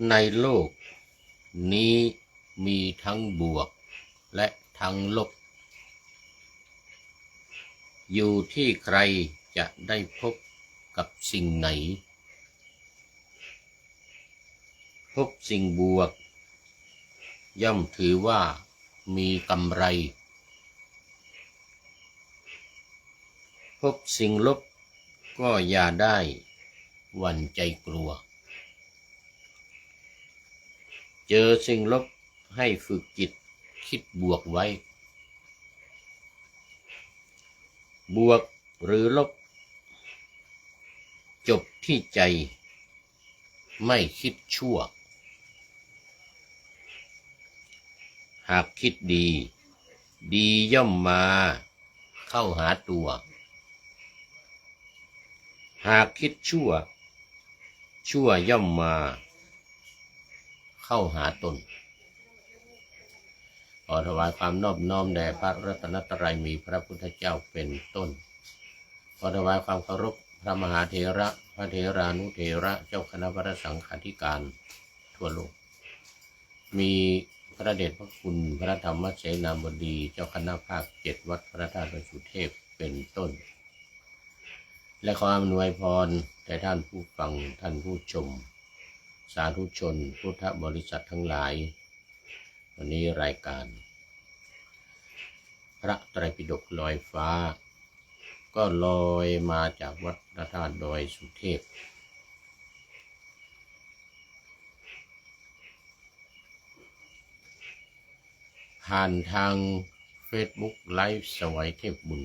ในโลกนี้มีทั้งบวกและทั้งลบอยู่ที่ใครจะได้พบกับสิ่งไหนพบสิ่งบวกย่อมถือว่ามีกำไรพบสิ่งลบก็อย่าได้หวั่นใจกลัวเจอสิ่งลบให้ฝึกจิตคิดบวกไว้บวกหรือลบจบที่ใจไม่คิดชั่วหากคิดดีดีย่อมมาเข้าหาตัวหากคิดชั่วชั่วย่อมมาเข้าหาตนขอถวายความนอบน้อมแด่พระรัตนตรัยมีพระพุทธเจ้าเป็นต้นขอถวายความเคารพพระมหาเถระพระเถรานุเถระเจ้าคณะพระสังฆาธิการทั่วโลกมีพระเดชพระคุณพระธรรมเสนาบดีเจ้าคณะภาค7วัดพระธาตุดอยสุเทพเป็นต้นและขออำนวยพรแด่ท่านผู้ฟังท่านผู้ชมสาธุชนพุทธบริษัททั้งหลายวันนี้รายการพระไตรปิฎกลอยฟ้าก็ลอยมาจากวัดพระธาตุดอยสุเทพผ่านทาง Facebook ไลฟ์สวัยเทพบุญ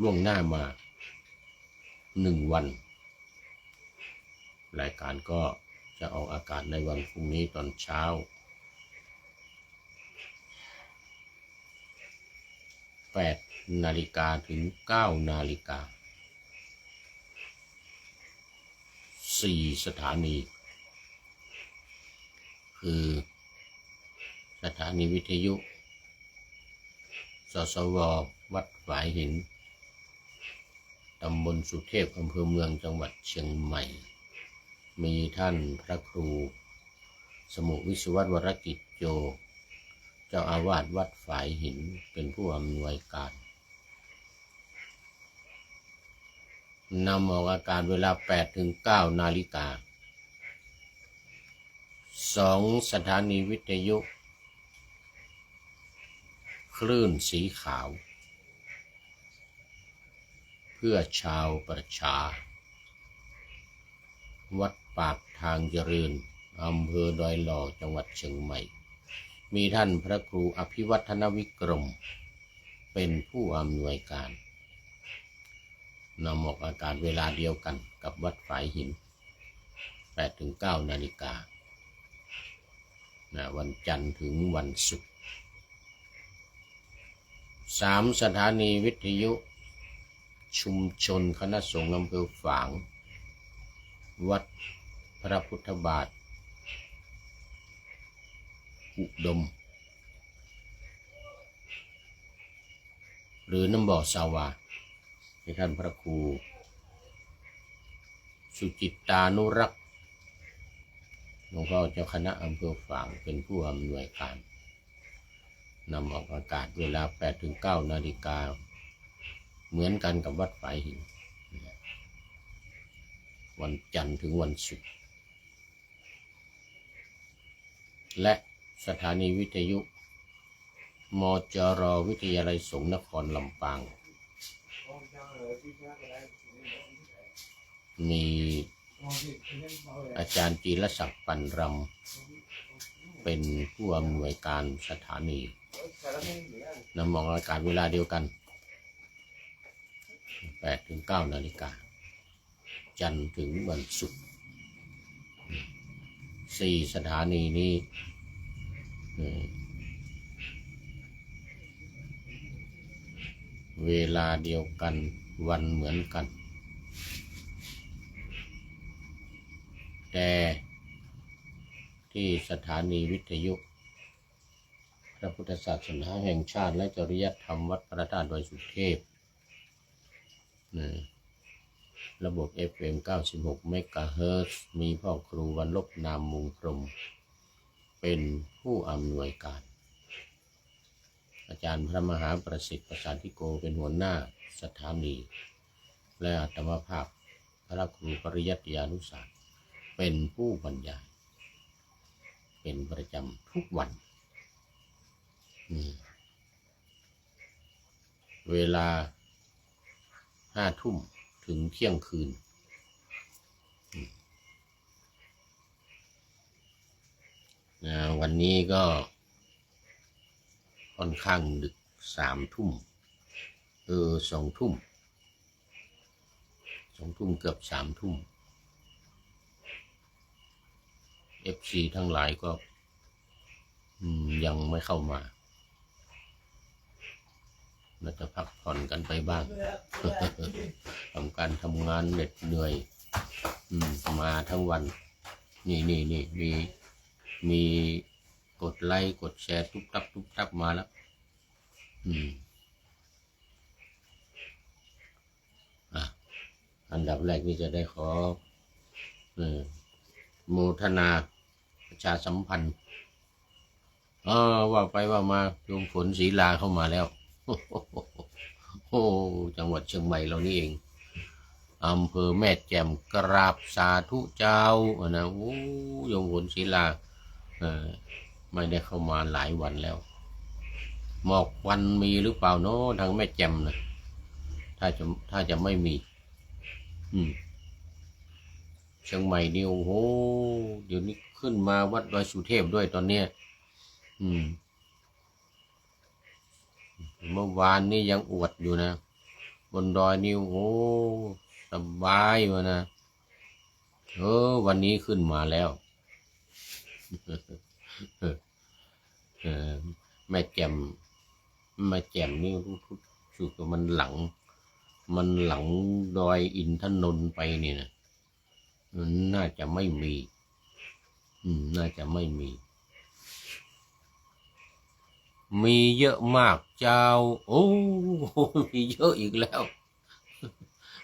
ล่วงหน้ามา1 วันรายการก็จะออกอากาศในวันพรุ่งนี้ตอนเช้า8 นาฬิกาถึง 9 นาฬิกา4 สถานีคือสถานีวิทยุสสววัดฝายหินตำบลสุเทพอำเภอเมืองจังหวัดเชียงใหม่มีท่านพระครูสมุวิศววรกิจโยเจ้าอาวาสวัดฝายหินเป็นผู้อำนวยการนำออกอากาศเวลา8 ถึง 9 นาฬิกา2 สถานีวิทยุคลื่นสีขาวเพื่อชาวประชาวัดปากทางเจริญอำเภอดอยหล่อจังหวัดเชียงใหม่มีท่านพระครูอภิวัฒนวิกรมเป็นผู้อำนวยการนำออกอากาศเวลาเดียวกันกับวัดฝายหิน8 ถึง 9 นาฬิกาวันจันทร์ถึงวันศุกร์3 สถานีวิทยุชุมชนคณะสงฆ์อำเภอฝางวัดพระพุทธบาทอุดมหรือน้ำบ่อสาวาให้ท่านพระครูสุจิตตานุรักษ์หลวงพ่อเจ้าคณะอำเภอฝางเป็นผู้อำนวยการนำออกอากาศเวลา8 ถึง 9 นาฬิกาเหมือนกันกับวัดฝายหินวันจันทร์ถึงวันศุกร์และสถานีวิทยุมจร.วิทยาลัยสงฆ์นครลำปางมีอาจารย์จีรศักดิ์ปันรำเป็นผู้อำนวยการสถานีนำออกอากาศเวลาเดียวกัน8 ถึง 9 นาฬิกาจันทร์ถึงวันศุกร์4 สถานีนี้เวลาเดียวกันวันเหมือนกันแต่ที่สถานีวิทยุพระพุทธศาสนาแห่งชาติและจริยธรรมวัดพระธาตุดอยสุเทพ ระบบ FM 96 เมกะเฮิรตซ์มีพ่อครูวรรลบนามมุงพรหมเป็นผู้อำนวยการอาจารย์พระมหาประสิทธิ์ประสานธิโกเป็นหัวหน้าสถานีและอาตมาภาพพระครูปริยัติยานุศาสตร์เป็นผู้บรรยายเป็นประจำทุกวันเวลา5 ทุ่มถึงเที่ยงคืนวันนี้ก็ค่อนข้างดึก3 ทุ่ม2 ทุ่มเกือบ3 ทุ่ม FC ทั้งหลายก็ยังไม่เข้ามาน่าจะพักผ่อนกันไปบ้าง ทำการทำงานเหน็ดเหนื่อยมาทั้งวันนี่มีกดไลค์กดแชร์ทุบตับมาแล้วอันดับแรกนี่จะได้ขอโมทนาประชาสัมพันธ์ว่าไปว่ามาโยมฝนศรีลาเข้ามาแล้วโอ้จังหวัดเชียงใหม่เรานี่เองอำเภอแม่แจ่มกราบสาธุเจ้านะโอ้โยมฝนศรีลาไม่ได้เข้ามาหลายวันแล้วหมอกควันมีหรือเปล่าเนาะทางแม่แจ่มนะถ้าจะไม่มีเชียงใหม่นี่โอ้โหเดี๋ยวนี้ขึ้นมาวัดดอยสุเทพด้วยตอนเนี้ยเมื่อวานนี่ยังอวดอยู่นะบนดอยนี่โอ้สบายวะนะวันนี้ขึ้นมาแล้วแม่แจ่มนี่รู้สึกว่ามันหลังดอยอินทนนท์ไปนี่นะน่าจะไม่มีมีเยอะมากเจ้าโอ้มีเยอะอีกแล้ว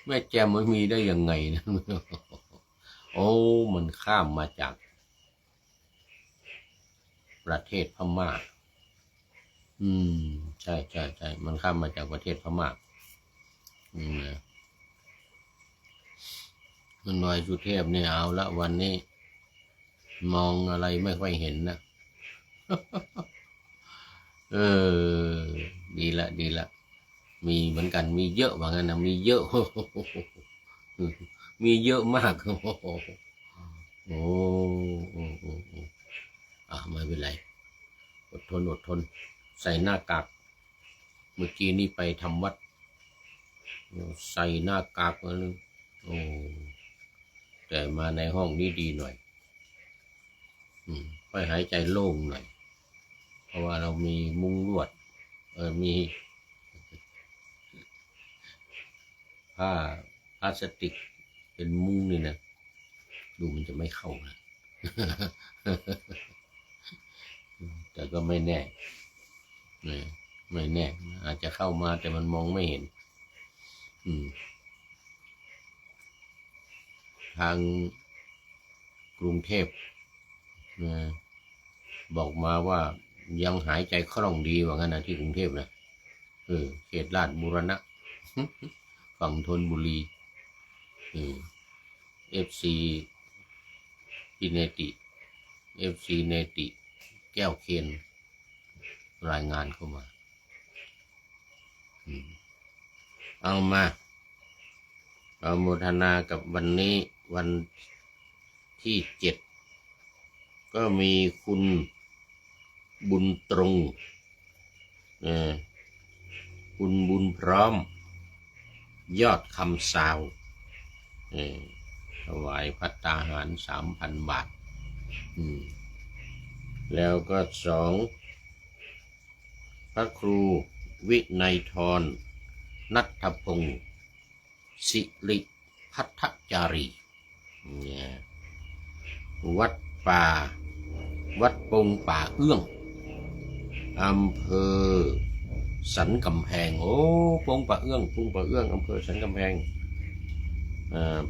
แม่แจ่มมันมีได้ยังไงนะโอ้มันข้ามมาจากประเทศพม่าใช่มันข้ามมาจากประเทศพม่าดอยสุเทพเนี่ยเอาละวันนี้มองอะไรไม่ค่อยเห็นนะดีละมีเหมือนกันมีเยอะว่างั้นนะมีเยอะมีเยอะมากโอ้ไม่เป็นไรอดทนใส่หน้ากากเมื่อกี้นี่ไปทำวัดใส่หน้ากากมาเลยโอ้แต่มาในห้องนี้ดีหน่อยค่อยหายใจโล่งหน่อยเพราะว่าเรามีมุ้งลวดมีผ้าพลาสติกเป็นมุ้งนี่นะดูมันจะไม่เข้านะ แต่ก็ไม่แน่อาจจะเข้ามาแต่มันมองไม่เห็นทางกรุงเทพบอกมาว่ายังหายใจคล่องดีว่างั้นนะที่กรุงเทพนะเขตลาดบูรณะฝั่งธนบุรีFC เนติแก้วเคนรายงานเข้ามาเอาโมทนากับวันนี้วันที่7ก็มีคุณบุญตรงคุณบุญพร้อมยอดคำสาวถวายภัตตาหาร 3,000 บาทแล้วก็2พระครูวินัยธรณัฐพงศ์สิริพัทธจารีวัดปงป่าเอื้องอำเภอสันกำแพงโอ้ปงป่าเอื้องอำเภอสันกำแพง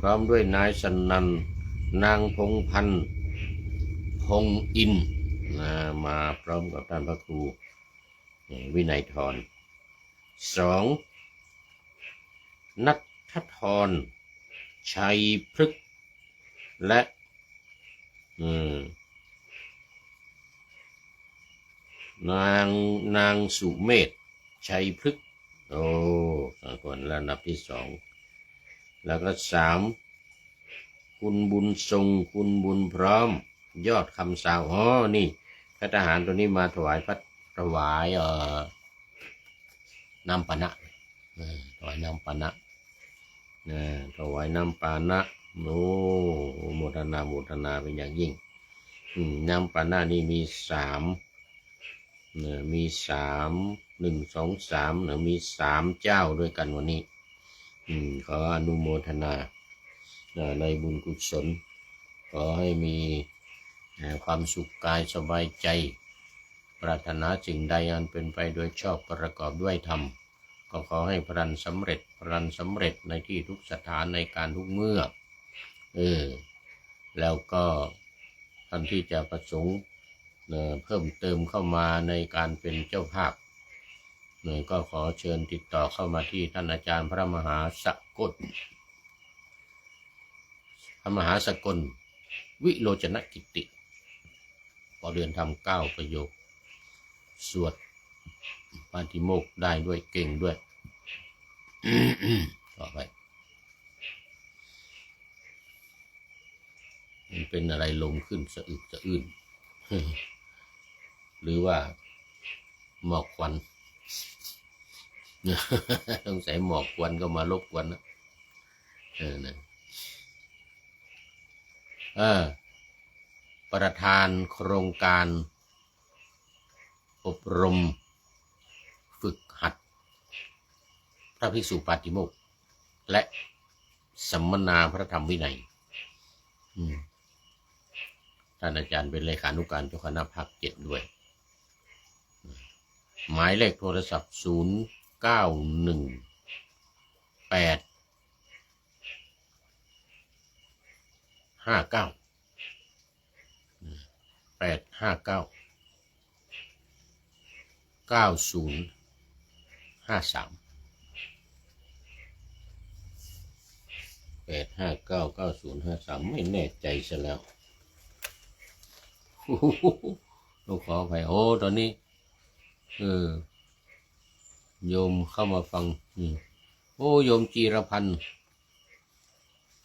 พร้อมด้วยนายสนันนางพงพันธ์พงอินมาพร้อมกับท่านพระครูวินัยธร2นัทธรชัยพฤกษ์และนางสุเมธชัยพฤกษ์คนแล้วนับที่2แล้วก็3คุณบุญทรงคุณบุญพร้อมยอดคำสาวนี่พระทหารตัวนี้มาถวายน้ำปานะถวายน้ำปานะถวายน้ำปานะโมทนาเป็นอย่างยิ่งน้ำปานะนี่มี1 2 3มี3เจ้าด้วยกันวันนี้ขออนุโมทนาในบุญกุศลขอให้มีความสุขกายสบายใจปรารถนาสิ่งใดอันเป็นไปโดยชอบประกอบด้วยธรรมก็ขอให้พลันสำเร็จในที่ทุกสถานในการทุกเมื่อแล้วก็ท่านที่จะประสงค์เพิ่มเติมเข้ามาในการเป็นเจ้าภาพก็ขอเชิญติดต่อเข้ามาที่ท่านอาจารย์พระมหาสกลวิโรจนกิติพอเรียนทำ9ประโยคสวดปาฏิโมกข์ได้ด้วยเก่งด้วย ต่อไปมันเป็นอะไรลมขึ้นสะอึกสะอื้น หรือว่าหมอกควัน ต้องใส่หมอกควันก็มารบกวนนะประธานโครงการอบรมฝึกหัดพระภิกษุปาฏิโมกข์และสัมมนาพระธรรมวินัยท่านอาจารย์เป็นเลขานุการเจ้าคณะภาค7ด้วยหมายเลขโทรศัพท์8599053ไม่แน่ใจซะแล้วต้องขออภัยตอนนี้โยมเข้ามาฟังโยมจีรพันธ์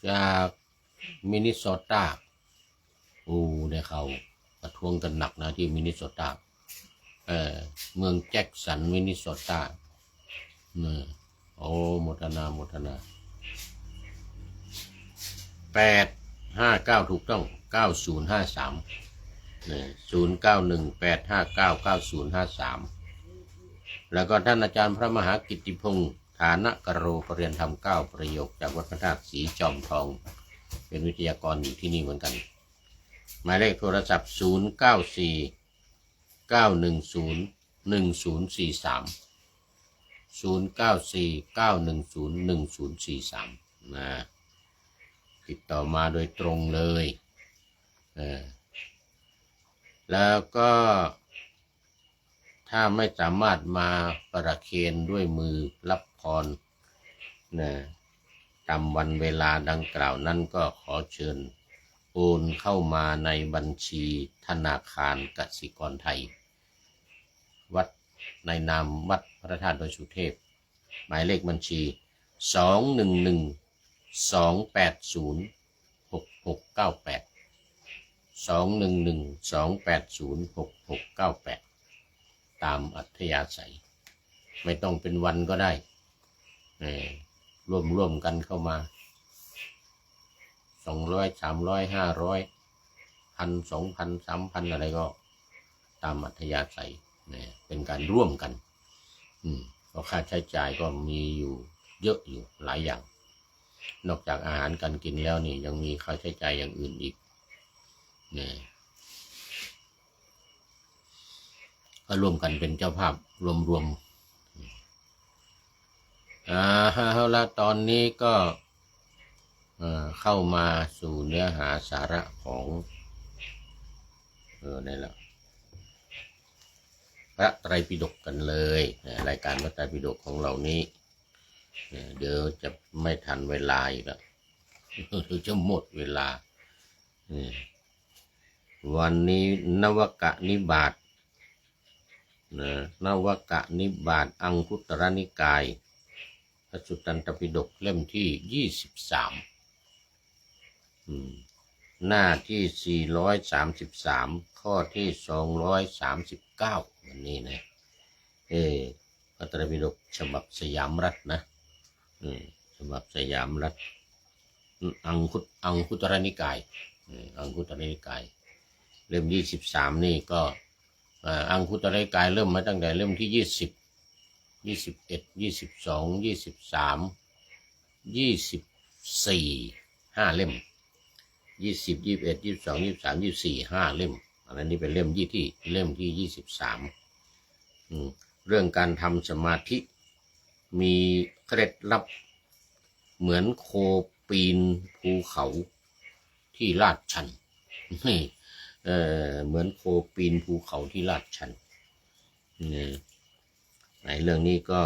จากมินนิโซตาได้เขาประท้วงกันหนักนะที่มินนิโซตาเมืองแจ็คสันมินนิโซตาโมทนา859ถูกต้อง9053 0918599053แล้วก็ท่านอาจารย์พระมหากิตติพงศ์ฐานะกโรปรริยนธรรม9ประโยคจากวัดพระธาตุสีจอมทองเป็นวิทยากรอยู่ที่นี่เหมือนกันหมายเลขโทรศัพท์0949101043 ติดต่อมาโดยตรงเลยแล้วก็ถ้าไม่สามารถมาประเคนด้วยมือรับพรตามวันเวลาดังกล่าวนั้นก็ขอเชิญโอนเข้ามาในบัญชีธนาคารกสิกรไทยวัดในนามวัดพระธาตุดอยสุเทพหมายเลขบัญชี2112806698 2112806698ตามอัธยาศัยไม่ต้องเป็นวันก็ได้ร่วมกันเข้ามา200 300 500 1,000 2,000 3,000อะไรก็ตามอัธยาศัยเป็นการร่วมกันเพราะค่าใช้จ่ายก็มีอยู่เยอะอยู่หลายอย่างนอกจากอาหารการกินแล้วนี่ยังมีค่าใช้จ่ายอย่างอื่นอีกก็ร่วมกันเป็นเจ้าภาพรวมเอาละตอนนี้ก็ เข้ามาสู่เนื้อหาสาระของนี่แหละพระไตรปิฎกกันเลยรายการพระไตรปิฎกของเรานี้เดี๋ยวจะไม่ทันเวลาอีกแล้วเดี๋ยวจะหมดเวลาวันนี้นวกนิบาตนวกนิบาตอังคุตรนิกายพระสุตตันตปิฎกเล่มที่23หน้าที่433ข้อที่239วันนี้นะพระไตรปิฎกฉบับสยามรัฐนะฉบับสยามรัฐอังคุตรนิกายอังคุตรนิกายเล่ม23นี่ก็อังคุตรนิกายเริ่มมาตั้งแต่เล่มที่20 21 22 23 24 5เล่ม20 21 22 23 24 5เล่มอันนี้เป็นเล่มที่23เรื่องการทำสมาธิมีเคล็ดลับเหมือนโคปีนภูเขาที่ลาดชันเหมือนโคปีนภูเขาที่ลาดชันในเรื่องนี้ก็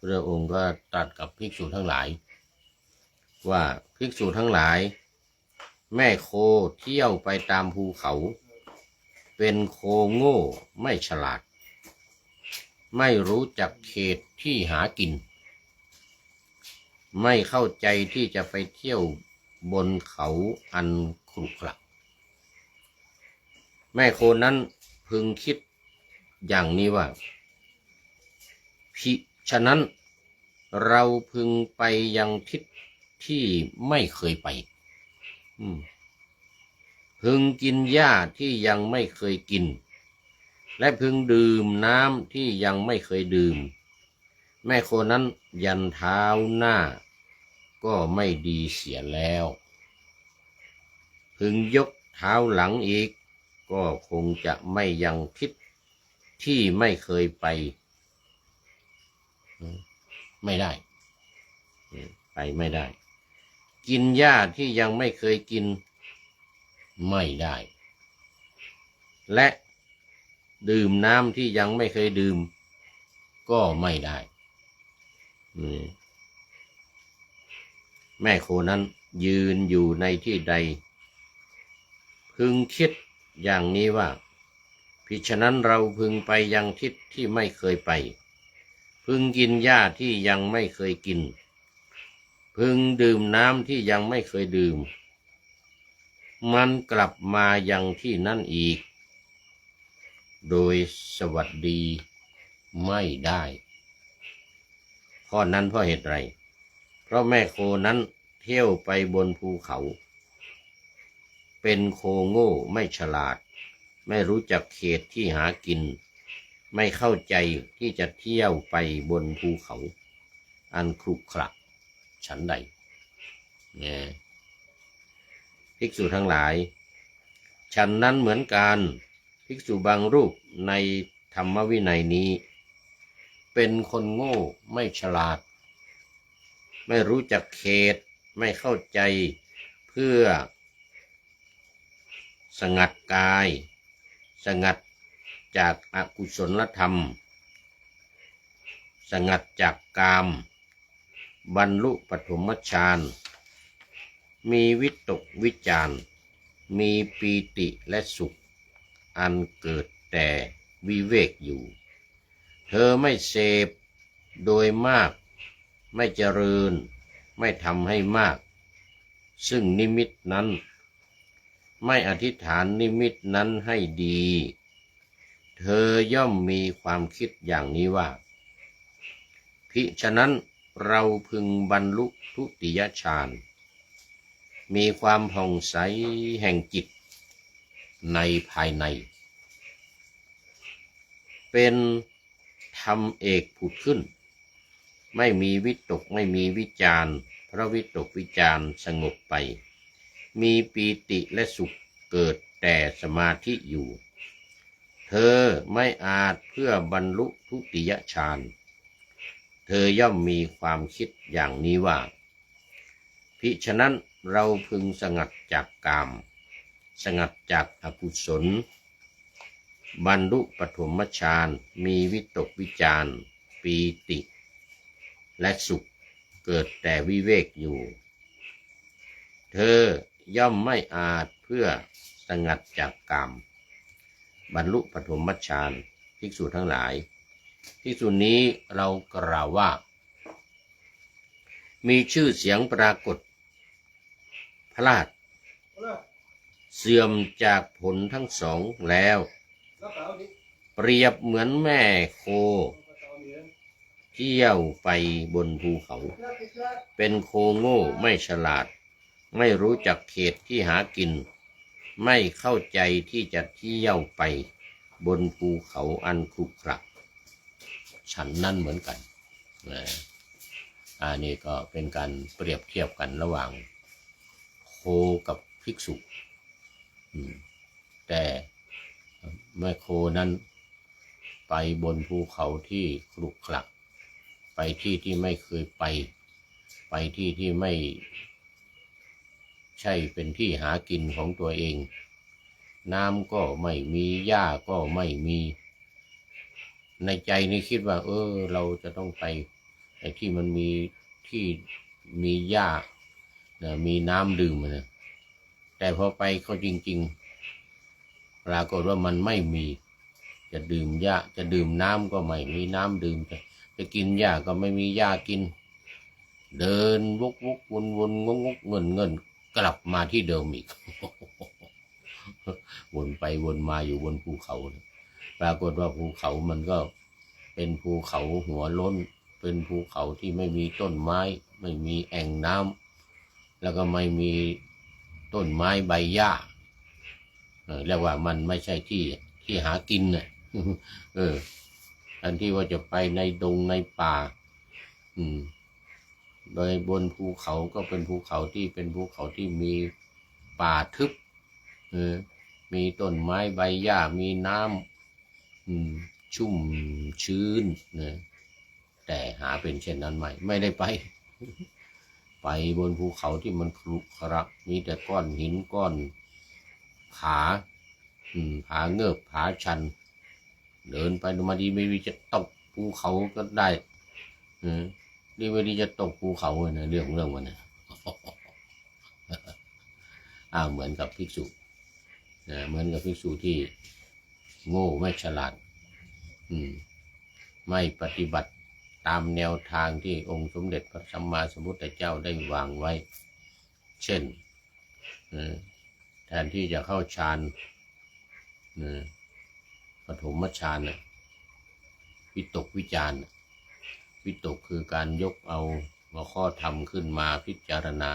พระองค์ก็ตรัสกับภิกษุทั้งหลายว่าภิกษุทั้งหลายแม่โคเที่ยวไปตามภูเขาเป็นโคโง่ไม่ฉลาดไม่รู้จักเขตที่หากินไม่เข้าใจที่จะไปเที่ยวบนเขาอันขรุขระแม่โคนั้นพึงคิดอย่างนี้ว่าฉะนั้นเราพึงไปยังทิศที่ไม่เคยไปพึงกินหญ้าที่ยังไม่เคยกินและพึงดื่มน้ำที่ยังไม่เคยดื่มแม่โคนั้นยันเท้าหน้าก็ไม่ดีเสียแล้วพึงยกเท้าหลังอีกก็คงจะไม่ยังทิศที่ไม่เคยไปไม่ได้ไปไม่ได้กินหญ้าที่ยังไม่เคยกินไม่ได้และดื่มน้ำที่ยังไม่เคยดื่มก็ไม่ได้แม่โคนั้นยืนอยู่ในที่ใดพึงคิดอย่างนี้ว่าฉะนั้นเราพึงไปยังทิศที่ไม่เคยไปพึงกินหญ้าที่ยังไม่เคยกินพึงดื่มน้ำที่ยังไม่เคยดื่มมันกลับมายังที่นั่นอีกโดยสวัสดีไม่ได้ข้อนั้นเพราะเหตุไรเพราะแม่โคนั้นเที่ยวไปบนภูเขาเป็นโคโง่ไม่ฉลาดไม่รู้จักเขตที่หากินไม่เข้าใจที่จะเที่ยวไปบนภูเขาอันขรุขระฉันใดภิกษุทั้งหลายฉันนั้นเหมือนกันภิกษุบางรูปในธรรมวินัยนี้เป็นคนโง่ไม่ฉลาดไม่รู้จักเขตไม่เข้าใจเพื่อสงัดกายสงัดจากอกุศลธรรมสงัดจากกามบรรลุปฐมฌานมีวิตกวิจารมีปีติและสุขอันเกิดแต่วิเวกอยู่เธอไม่เสพโดยมากไม่เจริญไม่ทำให้มากซึ่งนิมิตนั้นไม่อธิษฐานนิมิตนั้นให้ดีเธอย่อมมีความคิดอย่างนี้ว่าฉะนั้นเราพึงบรรลุทุติยฌานมีความผ่องใสแห่งจิตในภายในเป็นธรรมเอกผุดขึ้นไม่มีวิตกไม่มีวิจารเพราะวิตกวิจารสงบไปมีปีติและสุขเกิดแต่สมาธิอยู่เธอไม่อาจเพื่อบรรลุทุติยฌานเธอย่อมมีความคิดอย่างนี้ว่า พิฉะนั้นเราพึงสงัดจากกามสงัดจากอกุศลบรรลุปฐมฌานมีวิตกวิจารปีติและสุขเกิดแต่วิเวกอยู่เธอย่อมไม่อาจเพื่อสงัดจากกามบรรลุปฐมฌานภิกษุทั้งหลายภิกษุนี้เรากล่าวว่ามีชื่อเสียงปรากฏพลาดเสื่อมจากผลทั้งสองแล้วเปรียบเหมือนแม่โคเที่ยวไปบนภูเขาเป็นโคโง่ไม่ฉลาดไม่รู้จักเขตที่หากินไม่เข้าใจที่จะเที่ยวไปบนภูเขาอันขรุขระฉันนั่นเหมือนกันนะอันนี้ก็เป็นการเปรียบเทียบกันระหว่างโคกับภิกษุแต่แม่โคนั้นไปบนภูเขาที่ขรุขระไปที่ที่ไม่เคยไปที่ที่ไม่ใช่เป็นที่หากินของตัวเองน้ำก็ไม่มีหญ้าก็ไม่มีในใจนี่คิดว่าเราจะต้องไปไอ้ที่มันมีที่มีหญ้ามีน้ำดื่มนะแต่พอไปเขาจริงๆปรากฏว่ามันไม่มีจะดื่มหญ้าจะดื่มน้ำก็ไม่มีน้ำดื่มจะกินหญ้าก็ไม่มีหญ้ากินเดินวกวนเงินกลับมาที่เดิมอีก วนไปวนมาอยู่บนภูเขาปรากฏว่าภูเขามันก็เป็นภูเขาหัวล้นเป็นภูเขาที่ไม่มีต้นไม้ไม่มีแอ่งน้ำแล้วก็ไม่มีต้นไม้ใบหญ้าเรียกว่ามันไม่ใช่ที่หากินน่ะ อันที่ว่าจะไปในดงในป่าโดยบนภูเขาก็เป็นภูเขาที่เป็นภูเขาที่มีป่าทึบมีต้นไม้ใบหญ้ามีน้ำชุ่มชื้นแต่หาเป็นเช่นนั้นไม่ได้ไป ไปบนภูเขาที่มันขรุขระมีแต่ก้อนหินก้อนผาเงือบผาชันเดินไปมาดีไม่ดีจะตกภูเขาก็ได้ดีไม่ดีจะตกภูเขาเนี่ยเรื่องมันนะ เหมือนกับภิกษุเหมือนกับภิกษุที่โง่ไม่ฉลาดไม่ปฏิบัติตามแนวทางที่องค์สมเด็จพระสัมมาสัมพุทธเจ้าได้วางไว้เช่นแทนที่จะเข้าฌานปฐมฌานวิตกวิจารวิตกคือการยกเอาหัวข้อธรรมขึ้นมาพิจารณา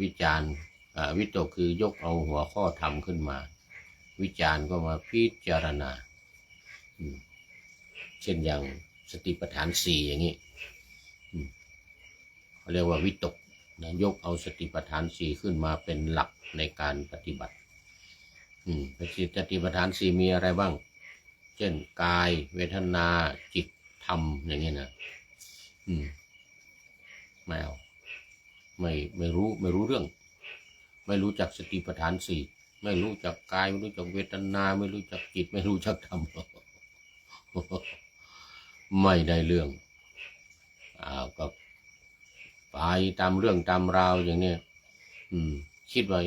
วิจารวิตกคือยกเอาหัวข้อธรรมขึ้นมาวิจารก็มาพิจารณาเช่นอย่างสติปัฏฐาน4อย่างนี้เขาเรียกว่าวิตกยกเอาสติปัฏฐาน4ขึ้นมาเป็นหลักในการปฏิบัติสติปัฏฐาน4มีอะไรบ้างเช่นกายเวทนาจิตธรรมอย่างนี้นะไม่เอาไม่รู้เรื่องไม่รู้จักสติปัฏฐาน4ไม่รู้จักกายไม่รู้จักเวทนาไม่รู้จักจิตไม่รู้จักธรรม ไม่ได้เรื่องก็ไปตามเรื่องตามราวอย่างนี้คิดว่า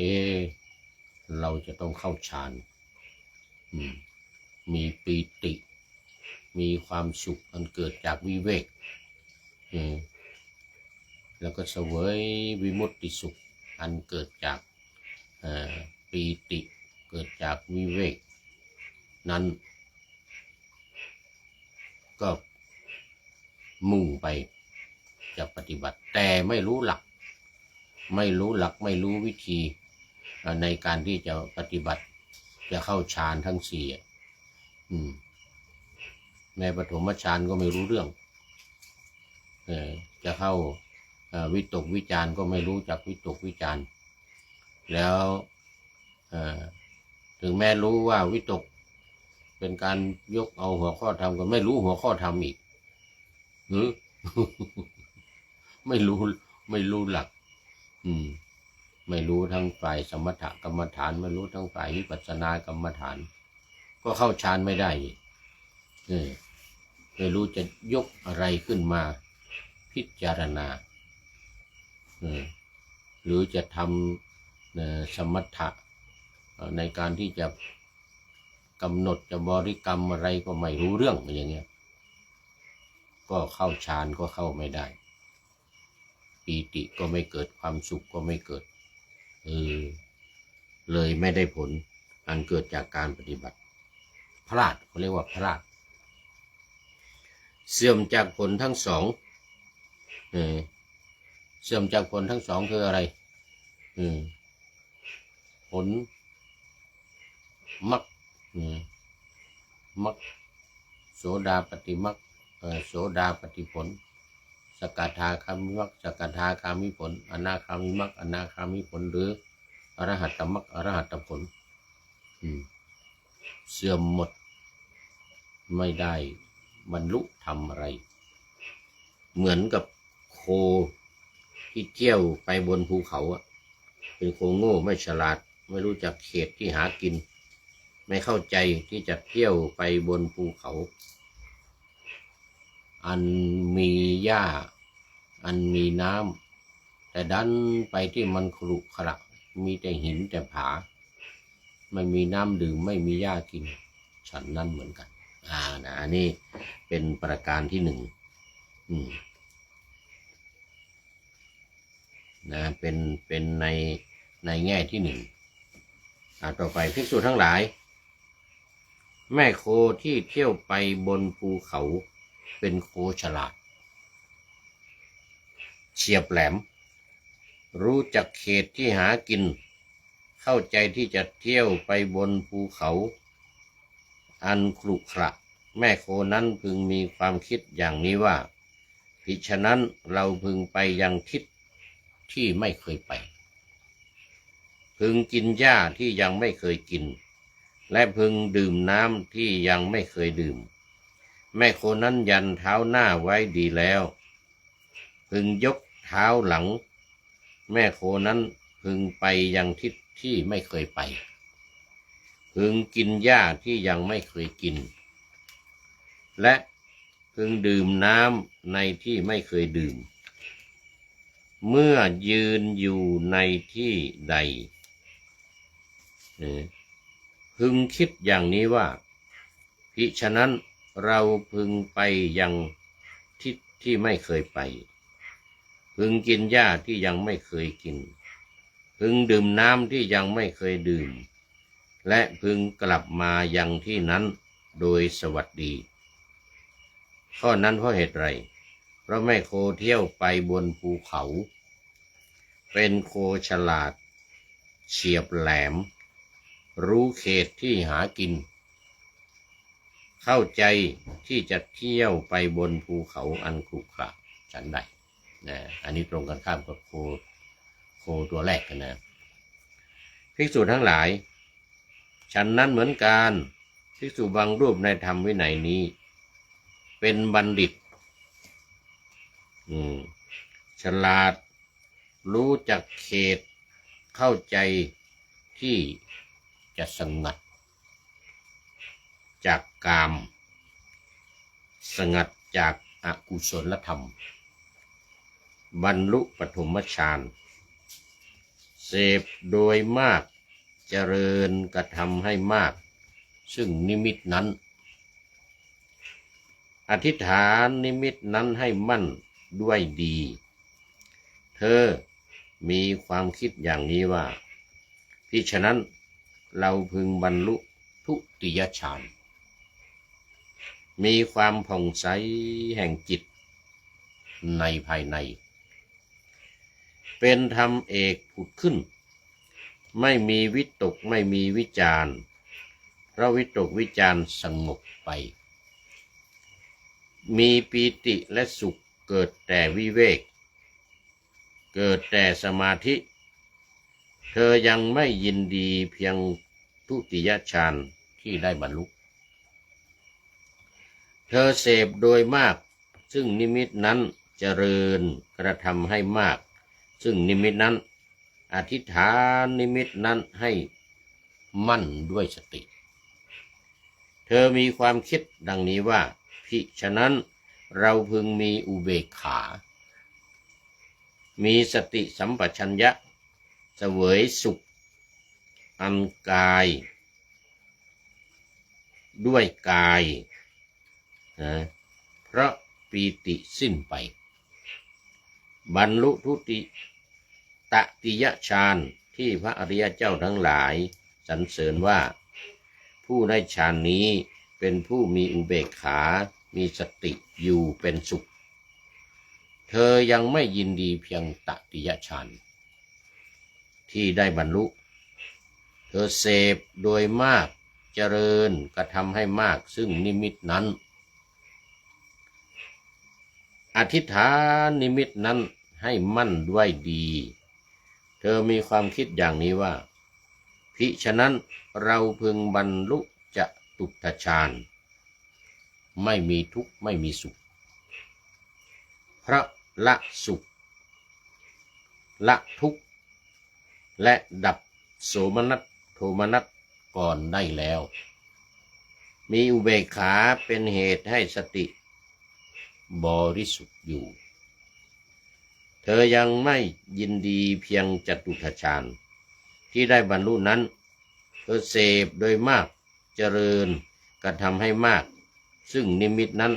เราจะต้องเข้าฌานมีปีติมีความสุขอันเกิดจากวิเวกแล้วก็เสวยวิมุตติสุขอันเกิดจากปีติเกิดจากวิเวกนั้นก็มุ่งไปจะปฏิบัติแต่ไม่รู้หลักไม่รู้วิธีในการที่จะปฏิบัติจะเข้าฌานทั้ง4ในปฐมฌานก็ไม่รู้เรื่องจะเข้าวิตกวิจารก็ไม่รู้จักวิตกวิจารแล้วถึงแม้รู้ว่าวิตกเป็นการยกเอาหัวข้อธรรมก็ไม่รู้หัวข้อธรรมอีกไม่รู้ ไม่รู้หลักไม่รู้ทั้งฝ่ายสมถกรรมฐานไม่รู้ทั้งฝ่ายวิปัสสนากรรมฐานก็เข้าฌานไม่ได้ไม่รู้จะยกอะไรขึ้นมาพิจารณาหรือจะทำสมถะในการที่จะกำหนดจะบริกรรมอะไรก็ไม่รู้เรื่องอย่างเงี้ยก็เข้าฌานก็เข้าไม่ได้ปีติก็ไม่เกิดความสุขก็ไม่เกิดเลยไม่ได้ผลอันเกิดจากการปฏิบัติพลาดเขาเรียกว่าพลาดเสื่อมจากผลทั้งสองเสื่อมจากผลทั้งสองคืออะไรผลมรรคมรรคโสดาปฏิมรรคโสดาปฏิผลสกทาคามิมรรคสกทาคามิผลอนาคามิมรรคอนาคามิผลหรืออรหัตตมรรคอรหัตตผลเสื่อมหมดไม่ได้บรรลุธรรมอะไรเหมือนกับโคที่เที่ยวไปบนภูเขาเป็นโคโง่ไม่ฉลาดไม่รู้จักเขตที่หากินไม่เข้าใจที่จะเที่ยวไปบนภูเขาอันมีหญ้าอันมีน้ำแต่ดันไปที่มันขรุขระมีแต่หินแต่ผาไม่มีน้ำดื่มไม่มีหญ้ากินฉันนั่นเหมือนกันอันนี้เป็นประการที่หนึ่งเป็นในแง่ที่หนึ่งต่อไปภิกษุทั้งหลายแม่โคที่เที่ยวไปบนภูเขาเป็นโคฉลาดเฉียบแหลมรู้จักเขตที่หากินเข้าใจที่จะเที่ยวไปบนภูเขาอันขรุขระแม่โคนั้นพึงมีความคิดอย่างนี้ว่าภิฉะนั้นเราพึงไปยังทิศที่ไม่เคยไปพึงกินหญ้าที่ยังไม่เคยกินและพึงดื่มน้ำที่ยังไม่เคยดื่มแม่โคนั้นยันเท้าหน้าไว้ดีแล้วพึงยกเท้าหลังแม่โคนั้นพึงไปยังทิศที่ไม่เคยไปพึงกินหญ้าที่ยังไม่เคยกินและพึงดื่มน้ำในที่ไม่เคยดื่มเมื่อยืนอยู่ในที่ใดพึงคิดอย่างนี้ว่าภิฉะนั้นเราพึงไปยังทิศที่ไม่เคยไปพึงกินหญ้าที่ยังไม่เคยกินพึงดื่มน้ำที่ยังไม่เคยดื่มและพึงกลับมายังที่นั้นโดยสวัสดีข้อนั้นเพราะเหตุไรเพราะแม่โคเที่ยวไปบนภูเขาเป็นโคฉลาดเฉียบแหลมรู้เขตที่หากินเข้าใจที่จะเที่ยวไปบนภูเขาอันขรุขระฉันใดอันนี้ตรงกันข้ามกับโคตัวแรกนะภิกษุทั้งหลายฉันนั้นเหมือนกันภิกษุบางรูปในธรรมวินัยนี้เป็นบัณฑิตฉลาดรู้จักเขตเข้าใจที่จะสงัดจากกามสงัดจากอกุศลธรรมบรรลุปฐมฌานเสพโดยมากเจริญกระทำให้มากซึ่งนิมิตนั้นอธิษฐานนิมิตนั้นให้มั่นด้วยดีเธอมีความคิดอย่างนี้ว่าภิฉะนั้นเราพึงบรรลุทุติยฌานมีความผ่องใสแห่งจิตในภายในเป็นธรรมเอกผุดขึ้นไม่มีวิตกไม่มีวิจารเพราะวิตกวิจารสงบไปมีปีติและสุขเกิดแต่วิเวกเกิดแต่สมาธิเธอยังไม่ยินดีเพียงทุติยฌานที่ได้บรรลุเธอเสพโดยมากซึ่งนิมิตนั้นเจริญกระทำให้มาก ซึ่งนิมิตนั้นอธิษฐานนิมิตนั้นให้มั่นด้วยสติเธอมีความคิดดังนี้ว่าภิฉะนั้นเราพึงมีอุเบกขามีสติสัมปชัญญะเสวยสุขอันกายด้วยกายนะเพราะปีติสิ้นไปบรรลุทุติตติยฌานที่พระอริยเจ้าทั้งหลายสรรเสริญว่าผู้ได้ฌานนี้เป็นผู้มีอุเบกขามีสติอยู่เป็นสุขเธอยังไม่ยินดีเพียงตติยฌานที่ได้บรรลุเธอเสพโดยมากเจริญกระทำให้มากซึ่งนิมิตนั้นอธิษฐานนิมิตนั้นให้มั่นด้วยดีเธอมีความคิดอย่างนี้ว่าภิฉะนั้นเราพึงบรรลุจตุตฌานไม่มีทุกข์ไม่มีสุขเพราะละสุขละทุกข์และดับโสมนัสโทมนัสก่อนได้แล้วมีอุเบกขาเป็นเหตุให้สติบริสุทธิ์อยู่เธอยังไม่ยินดีเพียงจตุตฌานที่ได้บรรลุนั้นเธอเสพโดยมากเจริญกระทำให้มากซึ่งนิมิตนั้น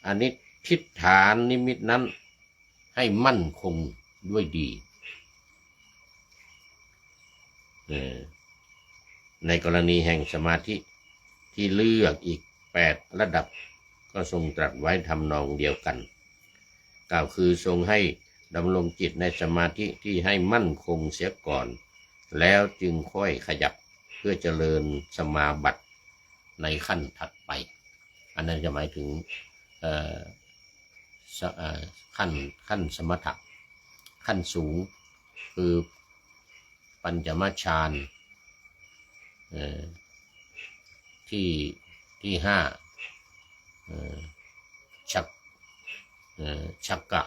อนิทิฏฐานนิมิตนั้นให้มั่นคงด้วยดีในกรณีแห่งสมาธิที่เลือกอีก8ระดับก็ทรงตรัสไว้ทำนองเดียวกันกล่าวคือทรงให้ดำรงจิตในสมาธิที่ให้มั่นคงเสียก่อนแล้วจึงค่อยขยับเพื่อเจริญสมาบัติในขั้นถัดไปอันนั้นจะหมายถึงขั้นสมถะขั้นสูงคือปัญจมฌานที่5ชักกะ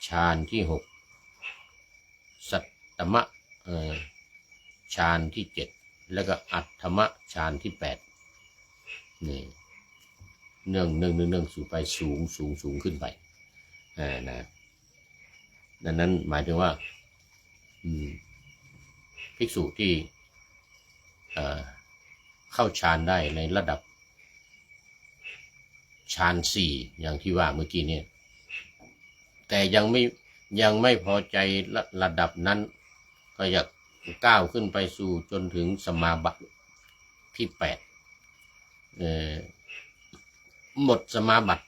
ฌานที่6สัตตมะฌานที่7แล้วก็อัตถมะฌานที่8นี่เนื่องสู่ไปสูงขึ้นไปนะดังนั้นหมายถึงว่าภิกษุที่เข้าฌานได้ในระดับฌาน4อย่างที่ว่าเมื่อกี้นี้แต่ยังไม่พอใจระดับนั้นก็อยากก้าวขึ้นไปสู่จนถึงสมาบัติที่8หมดสมาบัติ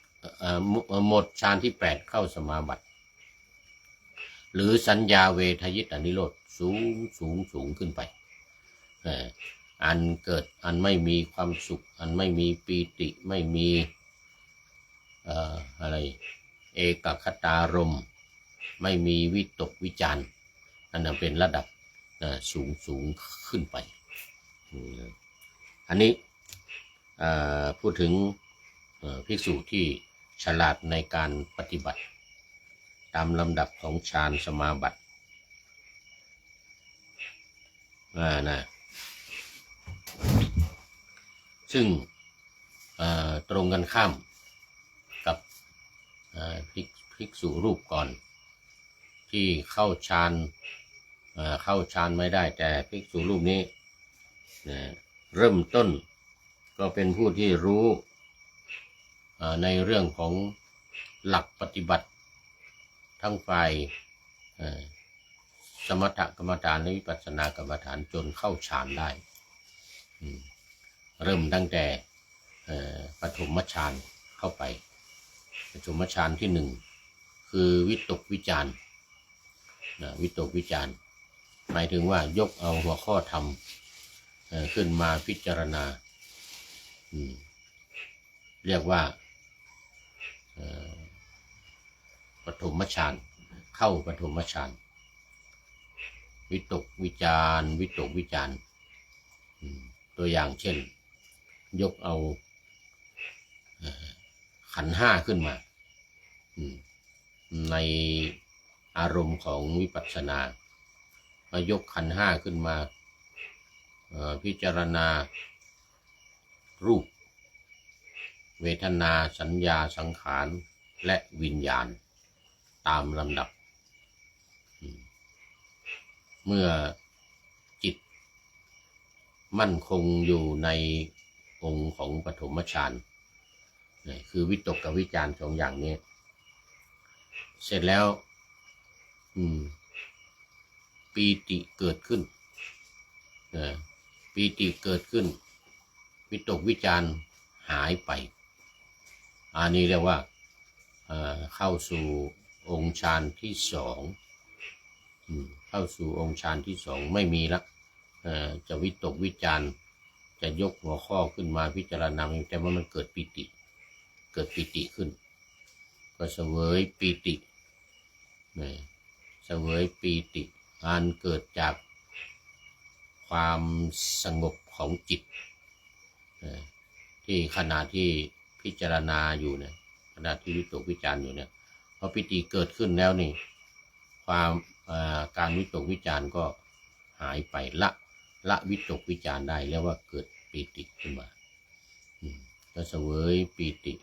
หมดฌานที่8เข้าสมาบัติหรือสัญญาเวทยิตานิโรธสูงขึ้นไปอันเกิดอันไม่มีความสุขอันไม่มีปีติไม่มีอะไรเอกคตารมณ์ไม่มีวิตกวิจารอันนั้นเป็นระดับสูงขึ้นไปอันนี้พูดถึงภิกษุที่ฉลาดในการปฏิบัติตามลำดับของฌานสมาบัตินะซึ่งตรงกันข้ามกับภิกษุรูปก่อนที่เข้าฌานไม่ได้แต่ภิกษุรูปนี้เริ่มต้นก็เป็นผู้ที่รู้ในเรื่องของหลักปฏิบัติทั้งฝ่ายสมถกรรมฐานและวิปัสสนากรรมฐานจนเข้าฌานได้เริ่มตั้งแต่ปฐมฌานเข้าไปปฐมฌานที่1คือวิตกวิจารวิตกวิจารหมายถึงว่ายกเอาหัวข้อธรรมขึ้นมาพิจารณาเรียกว่าปฐมฌานเข้าปฐมฌานวิตกวิจารตัวอย่างเช่นยกเอาขันธ์5ขึ้นมาใน อารมณ์ของวิปัสสนามายกขันธ์ห้าขึ้นมาพิจารณารูปเวทนาสัญญาสังขารและวิญญาณตามลำดับเมื่อจิตมั่นคงอยู่ในองค์ของปฐมฌานคือวิตกกับวิจารสองอย่างนี้เสร็จแล้วปีติเกิดขึ้นปีติเกิดขึ้นวิตกวิจารหายไปอันนี้เรียกว่าเข้าสู่องค์ฌานที่สองเข้าสู่องค์ฌานที่สองไม่มีละจะวิตกวิจารจะยกหัวข้อขึ้นมาพิจารณาแต่ว่ามันเกิดปีติขึ้นก็เสวยปีติเสวยปีติอันเกิดจากความสงบของจิตที่ขณะที่พิจารณาอยู่เนี่ยขณะที่วิตกวิจารอยู่เนี่ยพอปีติเกิดขึ้นแล้วนี่ความการวิตกวิจารก็หายไปละวิตกวิจารได้เรียกว่าเกิดปีติขึ้นมาก็เสวยปีติ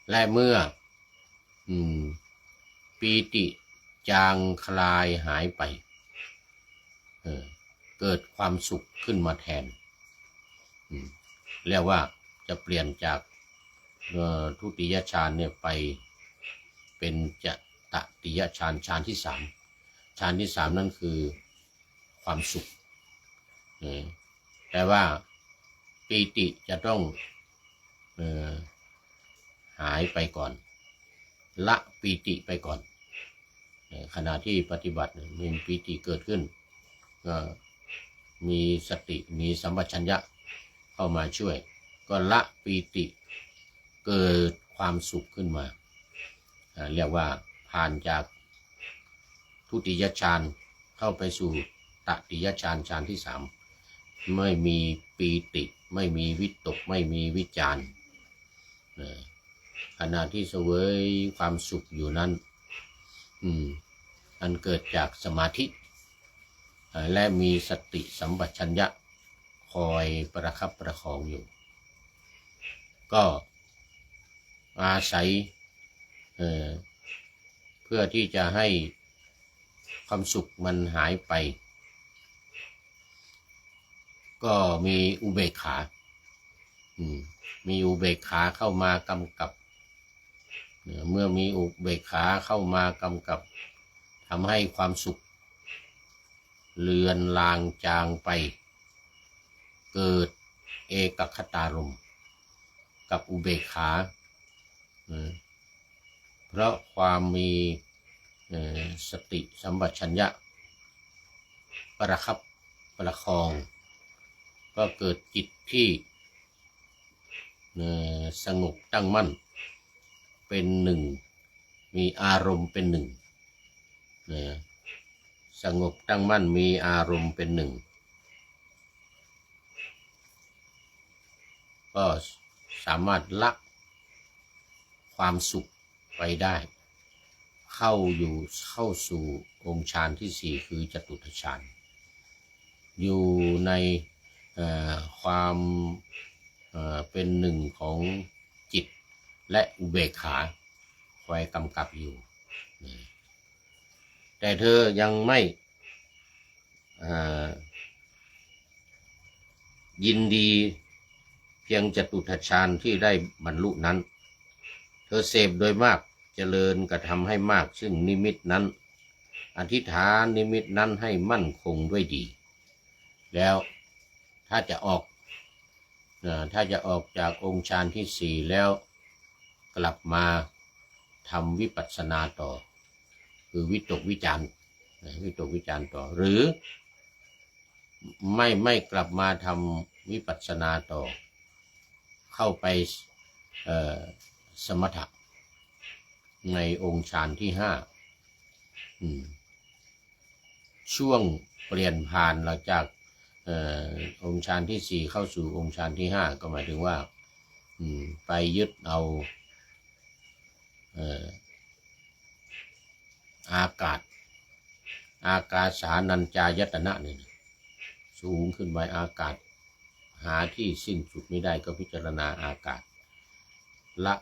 และเมื่อปีติจางคลายหายไปเกิดความสุขขึ้นมาแทนเรียกว่าจะเปลี่ยนจากทุติยฌานเนี่ยไปเป็นจะตติยฌานฌานที่สามฌานที่สามนั่นคือความสุขแต่ว่าปีติจะต้องหายไปก่อนละปีติไปก่อนขณะที่ปฏิบัติมีปีติเกิดขึ้นก็มีสติมีสัมปชัญญะเข้ามาช่วยก็ละปีติเกิดความสุขขึ้นมาเรียกว่าผ่านจากทุติยฌานเข้าไปสู่ตติยฌานฌานที่สามไม่มีปีติไม่มีวิตกไม่มีวิจารขณะที่เสวยความสุขอยู่นั้นอันเกิดจากสมาธิและมีสติสัมปชัญญะคอยประคับประคองอยู่ก็อาศัยเพื่อที่จะให้ความสุขมันหายไปก็มีอุเบกขามีอุเบกขาเข้ามากำกับเมื่อมีอุเบกขาเข้ามากำกับทำให้ความสุขเลือนลางจางไปเกิดเอกคตารมณ์กับอุเบกขาเพราะความมีสติสัมปชัญญะประคับประคองก็เกิดจิตที่สงบตั้งมั่นเป็นหนึ่งมีอารมณ์เป็นหนึ่งสงบตั้งมั่นมีอารมณ์เป็นหนึ่งก็สามารถละความสุขไปได้เข้าสู่องค์ฌานที่สี่คือจตุตฌานอยู่ในความเป็นหนึ่งของจิตและอุเบกขาคอยกำกับอยู่แต่เธอยังไม่ยินดีเพียงจตุตฌานที่ได้บรรลุนั้นเธอเสพโดยมากเจริญกระทำให้มากซึ่งนิมิตนั้นอธิษฐานนิมิตนั้นให้มั่นคงด้วยดีแล้วถ้าจะออกจากองค์ฌานที่สี่แล้วกลับมาทำวิปัสสนาต่อคือวิตกวิจารต่อหรือไม่กลับมาทำวิปัสสนาต่อเข้าไปสมถะในองค์ฌานที่ห้าช่วงเปลี่ยนผ่านหลังจากองค์ฌานที่สี่เข้าสู่องค์ฌานที่ห้าก็หมายถึงว่าไปยึดเอา อากาศอากาสานัญจายตนะนี่สูงขึ้นไปอากาศหาที่สิ้นสุดไม่ได้ก็พิจารณาอากาศละ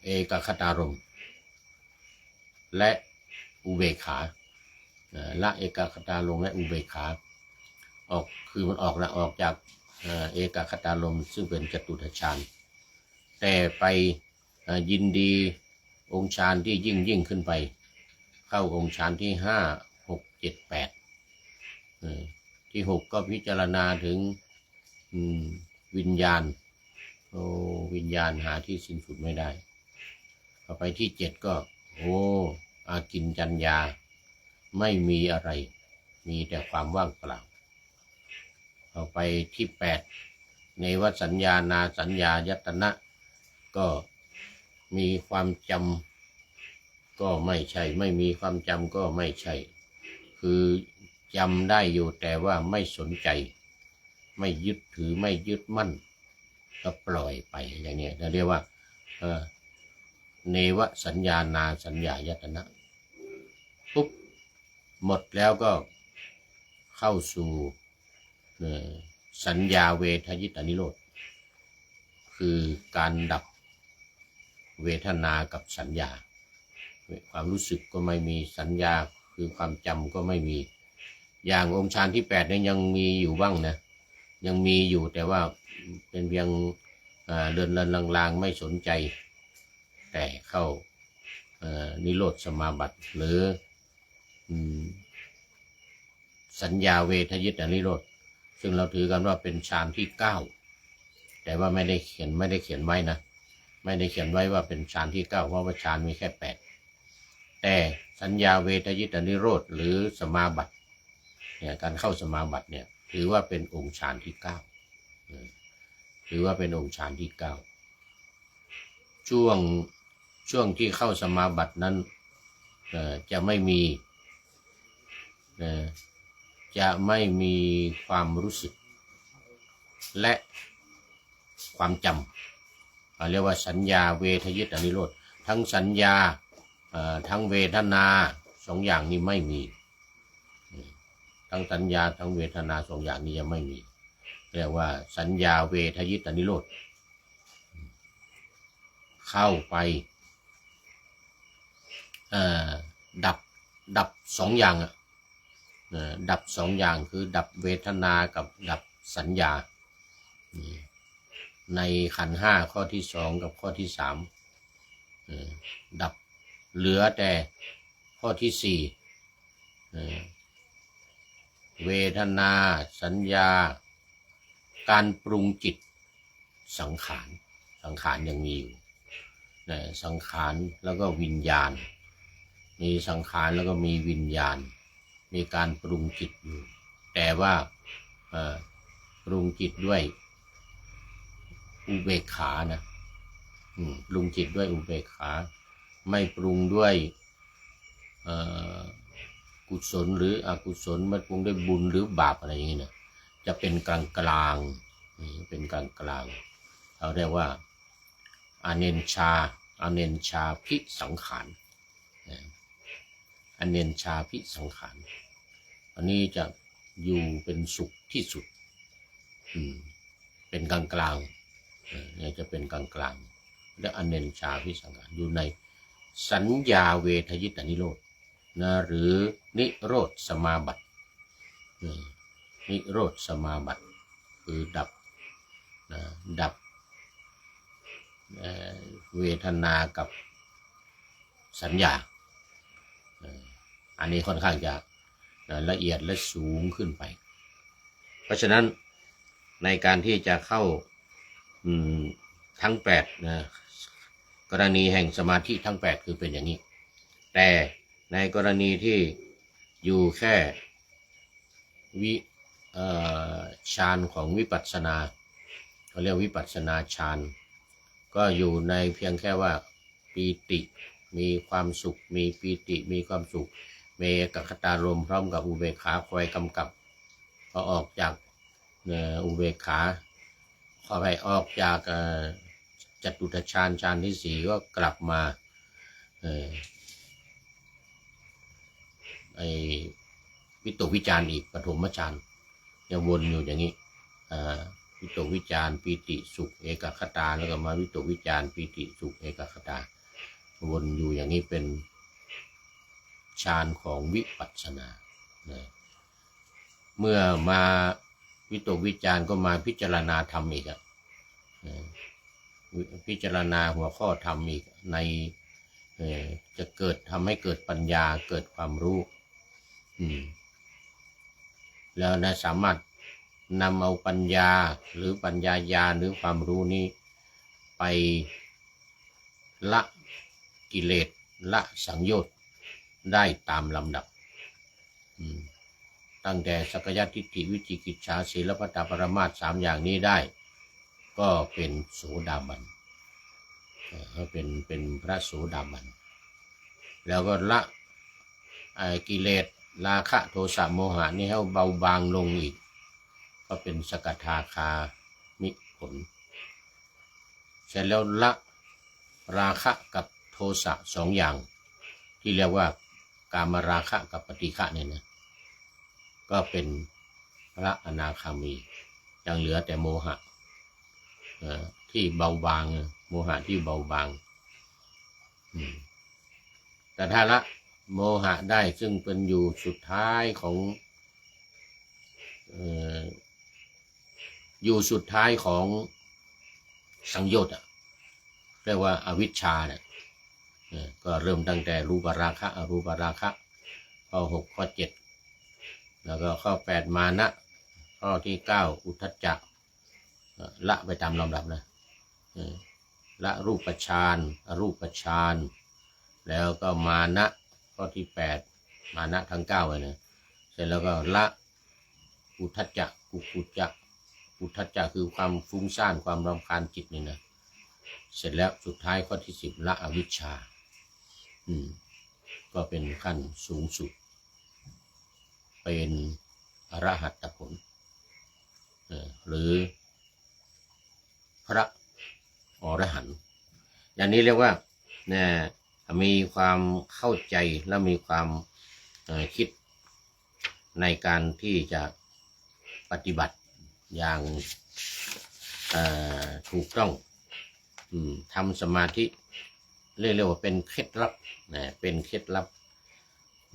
เอกคตารมณ์และอุเบกขาละเอกคตารมณ์และอุเบกขาออกคือมันออกจากเอกคตารมณ์ซึ่งเป็นจตุตฌานแต่ไปยินดีองค์ฌานที่ยิ่งขึ้นไปเข้าองค์ฌานที่5 6 7 8ที่6ก็พิจารณาถึงวิญญาณวิญญาณหาที่สิ้นสุดไม่ได้ต่อไปที่7ก็อากิญจัญญาไม่มีอะไรมีแต่ความว่างเปล่าต่อไปที่8ในวสัญญานาสัญญายตนะก็มีความจำก็ไม่ใช่ไม่มีความจำก็ไม่ใช่คือจำได้อยู่แต่ว่าไม่สนใจไม่ยึดถือไม่ยึดมั่นก็ปล่อยไปอย่างนี้เราเรียกว่าเนวสัญญานาสัญญายตนะปุ๊บหมดแล้วก็เข้าสู่สัญญาเวทยิตานิโรธคือการดับเวทนากับสัญญาความรู้สึกก็ไม่มีสัญญาคือความจำก็ไม่มีอย่างองค์ฌานที่8เนี่ยยังมีอยู่บ้างนะยังมีอยู่แต่ว่าเป็นเพียงเดินลางๆไม่สนใจแต่เข้านิโรธสมาบัติหรือสัญญาเวทยิตานิโรธซึ่งเราถือกันว่าเป็นฌานที่9แต่ว่าไม่ได้เขียนไว้นะไม่ได้เขียนไว้ว่าเป็นฌานที่9เพราะว่าฌานมีแค่8แต่สัญญาเวทยิตานิโรธหรือสมาบัติเนี่ยการเข้าสมาบัติเนี่ยถือว่าเป็นองค์ฌานที่9ถือว่าเป็นองค์ฌานที่9ช่วงที่เข้าสมาบัตินั้นจะไม่มีความรู้สึกและความจำเรียกว่าสัญญาเวทยิตานิโรธทั้งสัญญาทั้งเวทนา2อย่างนี้ไม่มีทั้งสัญญาทั้งเวทนา2อย่างนี้ยังไม่มีเรียกว่าสัญญาเวทยิตานิโรธเข้าไปดับ2อย่างดับ2อย่างคือดับเวทนากับดับสัญญาในขันธ์5ข้อที่2กับข้อที่3ดับเหลือแต่ข้อที่4เวทนาสัญญาการปรุงจิตสังขารยังมีอยู่สังขารแล้วก็วิญญาณมีสังขารแล้วก็มีวิญญาณมีการปรุงจิตอยู่แต่ว่าปรุงจิตด้วยอุเบกขานะปรุงจิตด้วยอุเบกขาไม่ปรุงด้วยกุศลหรืออกุศลไม่ปรุงด้วยบุญหรือบาปอะไรอย่างนี้นะจะเป็นกลางเป็นกลางเขาเรียกว่าอเนญชาภิสังขารอเนญชาภิสังขารอันนี้จะอยู่เป็นสุขที่สุดเป็นกลางเนี่ยจะเป็นกลางและอเนญชาภิสังขารอยู่ในสัญญาเวทยิตานิโรธนะหรือนิโรธสมาบัตินิโรธสมาบัติคือดับเวทนากับสัญญาอันนี้ค่อนข้างจะละเอียดและสูงขึ้นไปเพราะฉะนั้นในการที่จะเข้าทั้ง8นะกรณีแห่งสมาธิทั้ง8คือเป็นอย่างนี้แต่ในกรณีที่อยู่แค่ฌานของวิปัสสนาเขาเรียกวิปัสสนาฌานก็อยู่ในเพียงแค่ว่าปีติมีความสุขมีปีติมีความสุขเมกคตารมพร้อมกับอุเบกขาคอยกำกับพอออกจากอุเบกขาพอไปออกจากจ จตุตฌานฌานที่สี่ก็กลับมาวิตกวิจารอีกปฐมฌานยังวนอยู่อย่างนี้วิตกวิจารปีติสุขเอกคตาแล้วก็มาวิตกวิจารปีติสุขเอกคตาวนอยู่อย่างนี้เป็นฌานของวิปัสสนาเมื่อมาวิตกวิจารก็มาพิจารณาธรรมอีกพิจารณาหัวข้อธรรมอีกในจะเกิดทำให้เกิดปัญญาเกิดความรู้แล้วนะสามารถนำเอาปัญญาหรือปัญญาญาณหรือความรู้นี้ไปละกิเลสละสังโยชน์ได้ตามลำดับตั้งแต่สักกายทิฏฐิวิจิกิจฉาศีลพัตตปรมาส3อย่างนี้ได้ก็เป็นโสดาบันเป็นพระโสดาบันแล้วก็ละกิเลสราคะโทสะโมหะนี่ให้เบาบางลงอีกก็เป็นสกทาคามิผลเสร็จแล้วละราคะกับโทสะ2อย่างที่เรียกว่ากามราคะกับปฏิฆะเนี่ยนะก็เป็นพระอนาคามียังเหลือแต่โมหะที่เบาบางโมหะที่เบาบางแต่ถ้าละโมหะได้ซึ่งเป็นอยู่สุดท้ายของอยู่สุดท้ายของสังโยชน์เรียกว่าอวิชชาเนี่ยก็เริ่มตั้งแต่รูปราคะอรูปราคะข้อ6ข้อ7แล้วก็ข้อ8มานะข้อที่9อุทธัจจะละไปตามลำดับนะละรูปฌานอรูปฌานแล้วก็มานะข้อที่8มานะทั้ง9เลยนะเสร็จแล้วก็ละอุทธัจจะกุกุจจะอุทธัจจะคือความฟุ้งซ่านความรำคาญจิตนี่นะเสร็จแล้วสุดท้ายข้อที่10ละอวิชชาก็เป็นขั้นสูงสุดเป็นอรหัตผลหรือพระอรหันต์อย่างนี้เรียกว่ามีความเข้าใจและมีความคิดในการที่จะปฏิบัติอย่างถูกต้องทำสมาธิเรียกว่าเป็นเคล็ดลับเป็นเคล็ดลับ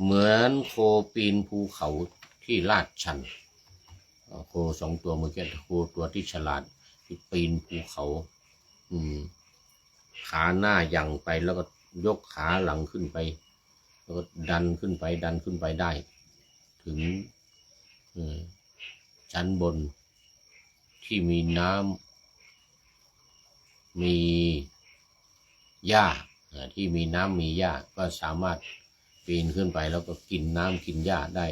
เหมือนโคปีนภูเขาที่ลาดชันโค2ตัวเมื่อกี้โคตัวที่ฉลาดที่ปีนภูเขาขาหน้ายั่งไปแล้วก็ยกขาหลังขึ้นไปแล้วก็ดันขึ้นไปได้ถึงชั้นบนที่มีน้ำมีหญ้าที่มีน้ำมีหญ้าก็สามารถปีนขึ้นไปแล้วก็กินน้ำกินหญ้าได้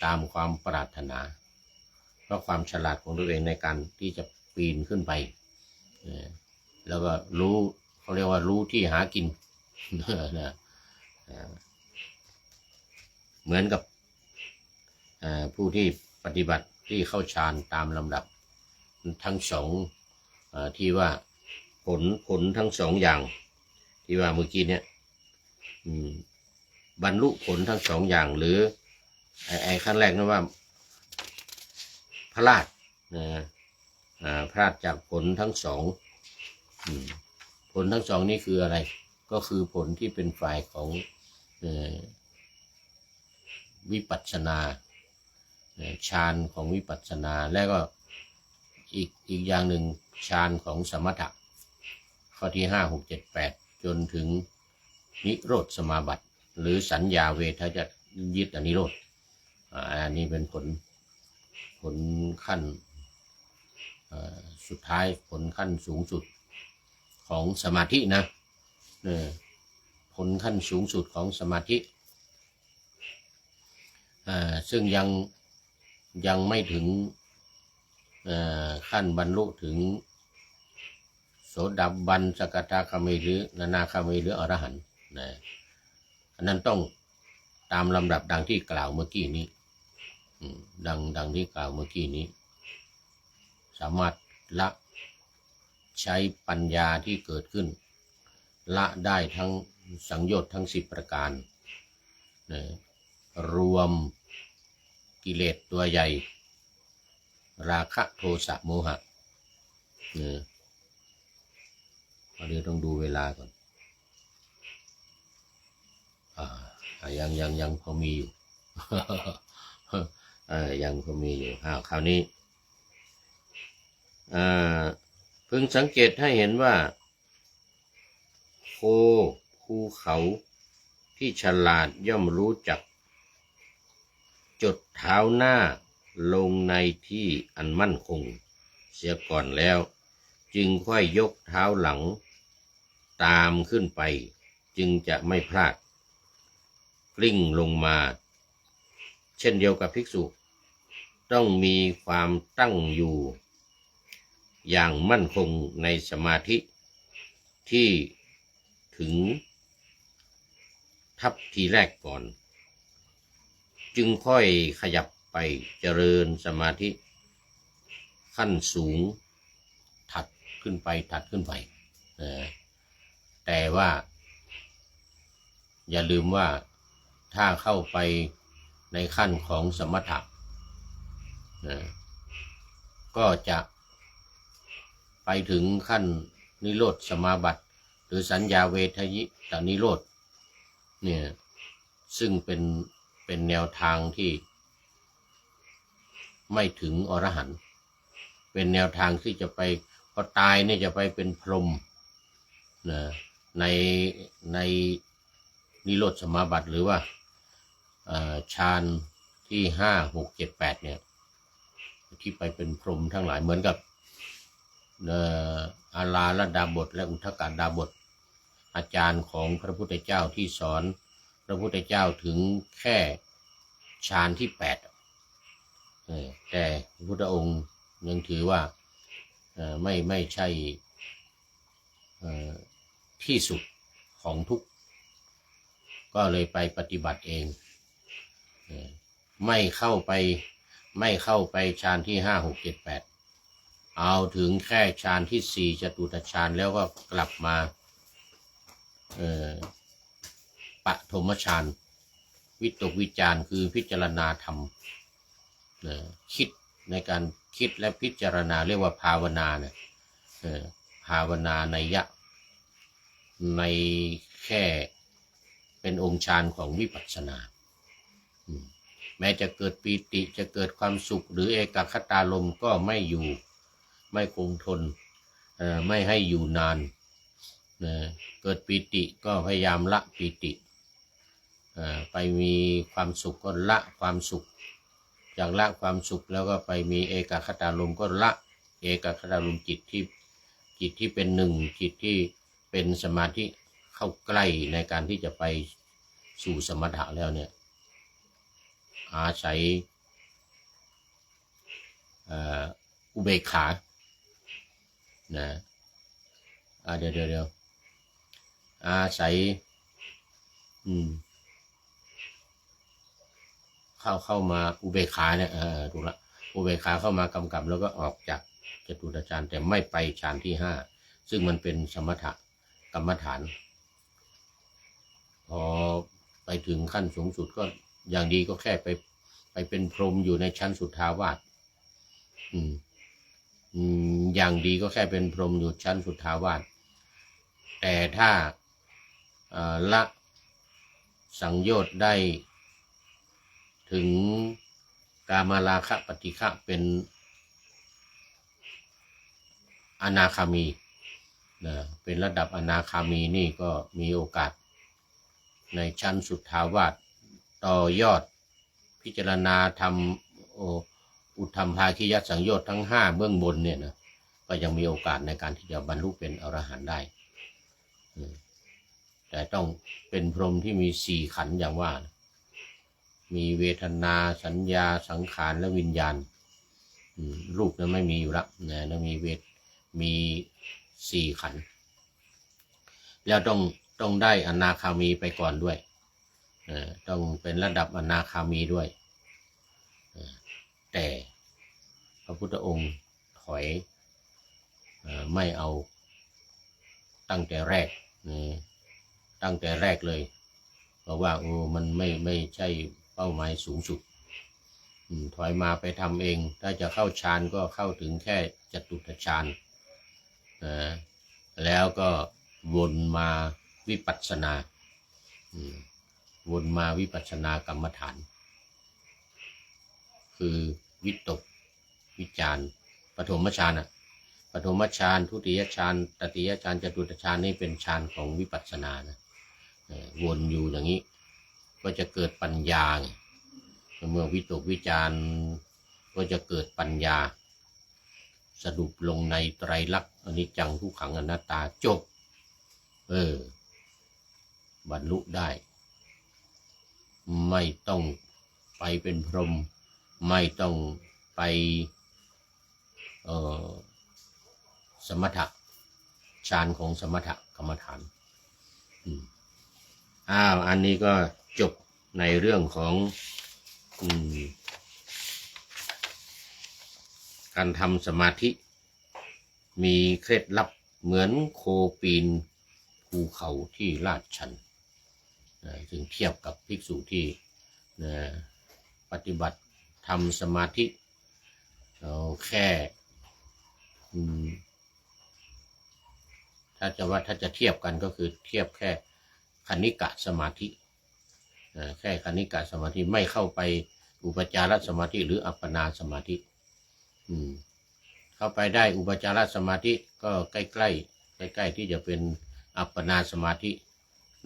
ตามความปรารถนาเพราะความฉลาดของตัวเองในการที่จะปีนขึ้นไปแล้วก็รู้เขาเรียกว่ารู้ที่หากินเหมือนกับผู้ที่ปฏิบัติที่เข้าฌานตามลำดับทั้ง2ที่ว่าผลทั้ง2อย่างที่ว่าเมื่อกี้เนี่ยบรรลุผลทั้ง2อย่างหรือขั้นแรกนั่นว่าพลาดพลาดจากผลทั้ง2ผลทั้ง2นี่คืออะไรก็คือผลที่เป็นฝ่ายของวิปัสสนาฌานของวิปัสสนาและก็อีกอย่างหนึ่งฌานของสมถะข้อที่5 6 7 8จนถึงนิโรธสมาบัติหรือสัญญาเวทจะยึดอนิโรธอันนี้เป็นผลขั้นสุดท้ายผลขั้นสูงสุดของสมาธินะผลขั้นสูงสุดของสมาธิซึ่งยังไม่ถึงขั้นบรรลุถึงโสดาบันสกทาคามีหรืออนาคามีหรืออรหันต์อันนั้นต้องตามลำดับดังที่กล่าวเมื่อกี้นี้ดังที่กล่าวเมื่อกี้นี้สามารถละ ใช้ปัญญาที่เกิดขึ้นละได้ทั้งสังโยชน์ทั้ง10ประการรวมกิเลสตัวใหญ่ราคะโทสะโมหะเดี๋ยวต้องดูเวลาก่อนยังพอมีอยู่ ยังพอมีอยู่คราวนี้พึงสังเกตให้เห็นว่าโคภูเขาที่ฉลาดย่อมรู้จักจดเท้าหน้าลงในที่อันมั่นคงเสียก่อนแล้วจึงค่อยยกเท้าหลังตามขึ้นไปจึงจะไม่พลาดกลิ้งลงมาเช่นเดียวกับภิกษุต้องมีความตั้งอยู่อย่างมั่นคงในสมาธิที่ถึงทัพทีแรกก่อนจึงค่อยขยับไปเจริญสมาธิขั้นสูงถัดขึ้นไปแต่ว่าอย่าลืมว่าถ้าเข้าไปในขั้นของสมถะก็จะไปถึงขั้นนิโรธสมาบัติหรือสัญญาเวทยิตานิโรธเนี่ยซึ่งเป็นแนวทางที่ไม่ถึงอรหันต์เป็นแนวทางที่จะไปพอตายเนี่ยจะไปเป็นพรหมในนิโรธสมาบัติหรือว่าฌานที่5 6 7 8เนี่ยที่ไปเป็นพรหมทั้งหลายเหมือนกับอาลาลดาบทและอุทกดาบทอาจารย์ของพระพุทธเจ้าที่สอนพระพุทธเจ้าถึงแค่ฌานที่8แต่พระพุทธองค์ยังถือว่าไม่ใช่ที่สุดของทุกข์ก็เลยไปปฏิบัติเองไม่เข้าไปฌานที่5 6 7 8เอาถึงแค่ฌานที่4จตุตฌานแล้วก็กลับมาปฐมฌานวิตกวิจารคือพิจารณาธรรมคิดในการคิดและพิจารณาเรียกว่าภาวนาเนี่ยภาวนาในแค่เป็นองค์ฌานของวิปัสสนาแม้จะเกิดปีติจะเกิดความสุขหรือเอกคตารมณ์ก็ไม่อยู่ไม่คงทนไม่ให้อยู่นานเกิดปีติก็พยายามละปีติไปมีความสุขก็ละความสุขจากละความสุขแล้วก็ไปมีเอกคตารมณ์ก็ละเอกคตารมณ์จิตที่เป็นหนึ่งจิตที่เป็นสมาธิเข้าใกล้ในการที่จะไปสู่สมถะแล้วเนี่ยอาศัยอุเบกขาเดี๋ยวอาศัยเข้ามาอุเบกขาเนี่ยถูกละอุเบกขาเข้ามากำกับแล้วก็ออกจากจตุตฌานแต่ไม่ไปฌานที่5ซึ่งมันเป็นสมถะกรรมฐานพอไปถึงขั้นสูงสุดก็อย่างดีก็แค่ไปเป็นพรหมอยู่ในชั้นสุทธาวาสอย่างดีก็แค่เป็นพรหมอยู่ชั้นสุทธาวาสแต่ถ้าละสังโยชน์ได้ถึงกามราคะปฏิฆะเป็นอนาคามีเป็นระดับอนาคามีนี่ก็มีโอกาสในชั้นสุทธาวาสต่อยอดพิจารณาทำอุทธัมภาคียสังโยชน์ทั้ง5เบื้องบนเนี่ยนะก็ยังมีโอกาสในการที่จะบรรลุเป็นอรหันต์ได้แต่ต้องเป็นพรหมที่มี4ขันธ์อย่างว่ามีเวทนาสัญญาสังขารและวิญญาณรูปนั้นไม่มีอยู่ละนะมี4ขันธ์แล้วต้องได้อนาคามีไปก่อนด้วยต้องเป็นระดับอนาคามีด้วยแต่พระพุทธองค์ถอย ไม่เอาตั้งแต่แรกนี่ตั้งแต่แรกเลยเพราะว่ามันไม่ใช่เป้าหมายสูงสุดถอยมาไปทำเองถ้าจะเข้าฌานก็เข้าถึงแค่จตุตฌานแล้วก็วนมาวิปัสสนาวนมาวิปัสสนากรรมฐาน คือวิตกวิจารปฐมฌานปฐมฌานทุติยฌานตติยฌานจตุตฌานนี่เป็นฌานของวิปัสสนานะวนอยู่อย่างนี้ก็จะเกิดปัญญาเมื่อวิตกวิจารก็จะเกิดปัญญาสรุปลงในไตรลักษณ์อนิจจังทุกขังอนัตตาจบบรรลุได้ไม่ต้องไปเป็นพรหมไม่ต้องไปสมถะฌานของสมถะกรรมฐานอันนี้ก็จบในเรื่องของการทำสมาธิมีเคล็ดลับเหมือนโคปีนภูเขาที่ลาดชันซึ่งเทียบกับภิกษุที่ปฏิบัติทำสมาธิแค่ถ้าจะเทียบกันก็คือเทียบแค่คณิกะสมาธิแค่คณิกะสมาธิไม่เข้าไปอุปจารสมาธิหรืออัปปนาสมาธิเข้าไปได้อุปจารสมาธิก็ใกล้ที่จะเป็นอัปปนาสมาธิ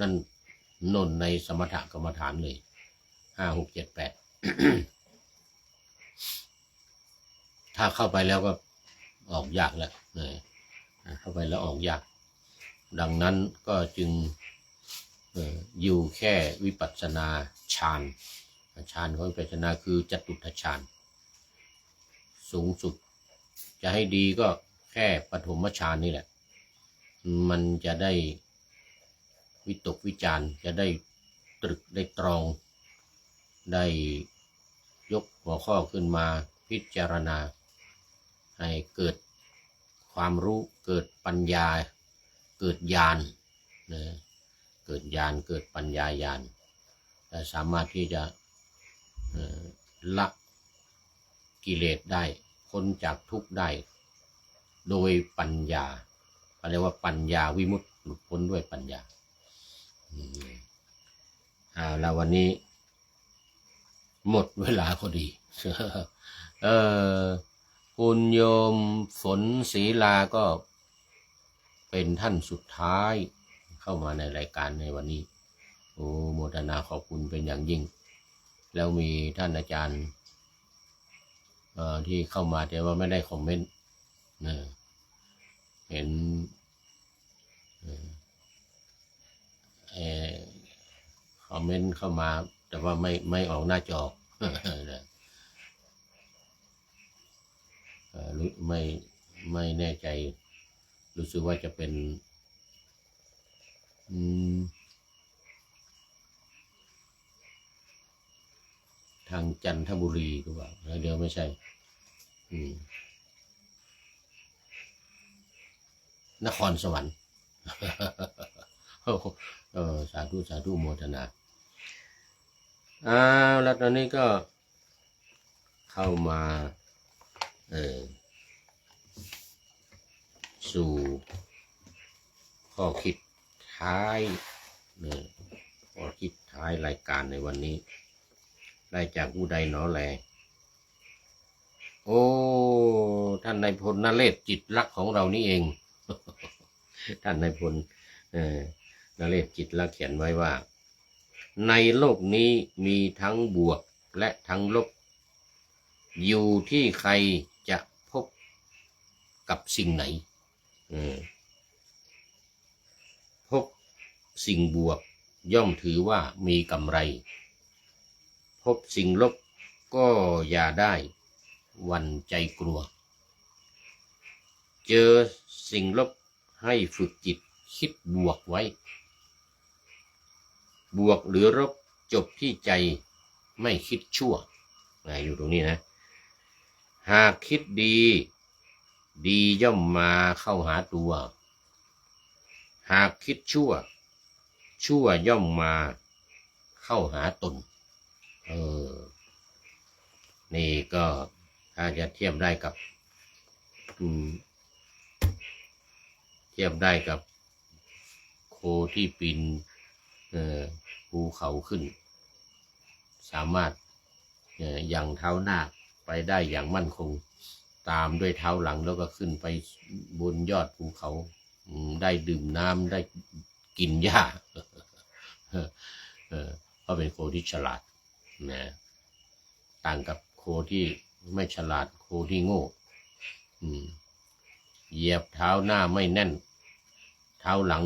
นั่นนนในสมถกรรมฐานเลย5 6 7 8 ถ้าเข้าไปแล้วก็ออกยากแล้วเข้าไปแล้วออกยากดังนั้นก็จึงอยู่แค่วิปัสสนาฌานของวิปัสสนาคือจตุตฌานสูงสุดจะให้ดีก็แค่ปฐมฌานนี่แหละมันจะได้วิตกวิจารจะได้ตรึกได้ตรองได้ยกหัวข้อขึ้นมาพิจารณาให้เกิดความรู้เกิดปัญญาเกิดญาณเกิดญาณเกิดปัญญาญาณแต่สามารถที่จะละกิเลสได้พ้นจากทุกข์ได้โดยปัญญาเรียกว่าปัญญาวิมุตติหลุดพ้นด้วยปัญญาแล้ววันนี้หมดเวลาพอดีคุณโยมฝนศรีลาก็เป็นท่านสุดท้ายเข้ามาในรายการในวันนี้โมทนาขอบคุณเป็นอย่างยิ่งแล้วมีท่านอาจารย์ที่เข้ามาแต่ว่าไม่ได้คอมเมนต์เห็นคอมเมนต์เข้ามาแต่ว่าไม่ออกหน้าจอไม่แน่ใจรู้สึกว่าจะเป็นทางจันทบุรีหรือเปล่าเดี๋ยวไม่ใช่นครสวรรค์สาธุโมทนาแล้วตอนนี้ก็เข้ามาสู่ข้อคิดท้ายข้อคิดท้ายรายการในวันนี้ได้จากผู้ใดหนอแลท่านนายพลนเรศจิตรักของเรานี่เอง ท่านนายพลนเรศจิตรักเขียนไว้ว่าในโลกนี้มีทั้งบวกและทั้งลบอยู่ที่ใครจะพบกับสิ่งไหนพบสิ่งบวกย่อมถือว่ามีกำไรพบสิ่งลบก็อย่าได้หวั่นใจกลัวเจอสิ่งลบให้ฝึกจิตคิดบวกไว้บวกหรือลบจบที่ใจไม่คิดชั่วอยู่ตรงนี้นะหากคิดดี ดีย่อมมาเข้าหาตัว หากคิดชั่วชั่วย่อมมาเข้าหาตนนี่ก็ถ้าจะเทียบได้กับโคที่ปีนภูเขาขึ้นสามารถยังเท้าหน้าไปได้อย่างมั่นคงตามด้วยเท้าหลังแล้วก็ขึ้นไปบนยอดภูเขาได้ดื่มน้ำได้กินหญ้าเพราะเป็นโคที่ฉลาดนะต่างกับโคที่ไม่ฉลาดโคที่โง่เหยียบเท้าหน้าไม่แน่นเท้าหลัง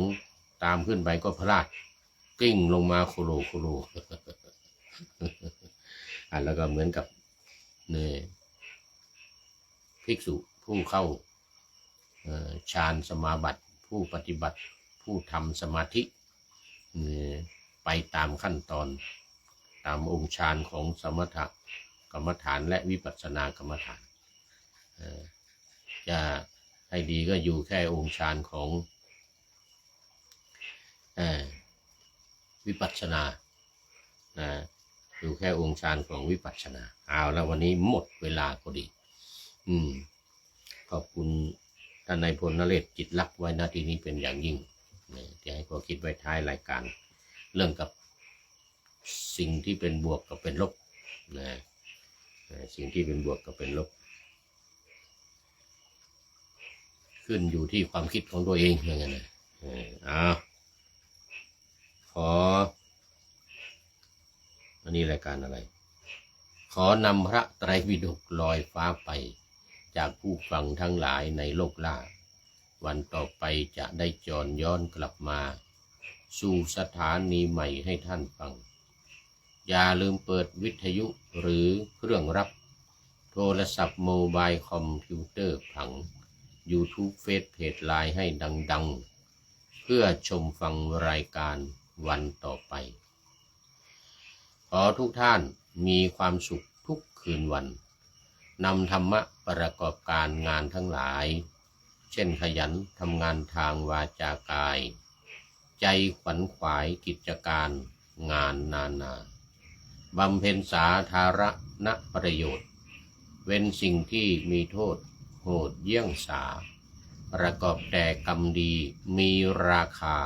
ตามขึ้นไปก็พลาดกลิ้งลงมาโคโลแล้วก็เหมือนกับภิกษุผู้เข้าฌานสมาบัติผู้ปฏิบัติผู้ทำสมาธิไปตามขั้นตอนตามองค์ฌานของสมถกรรมฐานและวิปัสสนากรรมฐานจะให้ดีก็อยู่แค่องค์ฌานของวิปัสสนาอยู่แค่องค์ฌานของวิปัสสนาเอาแล้ววันนี้หมดเวลาพอดีขอบคุณท่านนายพลนเรศจิตลักษณ์ไว้ณที่นี้เป็นอย่างยิ่งที่ให้ข้อคิดไว้ท้ายรายการเรื่องกับสิ่งที่เป็นบวกกับเป็นลบสิ่งที่เป็นบวกกับเป็นลบขึ้นอยู่ที่ความคิดของตัวเองอย่างนั้นอันนี้รายการอะไรขอนำพระไตรปิฎกลอยฟ้าไปจากผู้ฟังทั้งหลายในโลกล่าวันต่อไปจะได้จรย้อนกลับมาสู่สถานีใหม่ให้ท่านฟังอย่าลืมเปิดวิทยุหรือเครื่องรับโทรศัพท์โมบายคอมพิวเตอร์ผัง YouTube เฟซเพจไลน์ให้ดังๆเพื่อชมฟังรายการวันต่อไปขอทุกท่านมีความสุขทุกคืนวันนำธรรมะประกอบการงานทั้งหลายเช่นขยันทำงานทางวาจากายใจขวัญขวายกิจการงานนานาบำเพ็ญสาธารณประโยชน์เว้นสิ่งที่มีโทษโหดเยี่ยงสาประกอบแต่กรรมดีมีราคา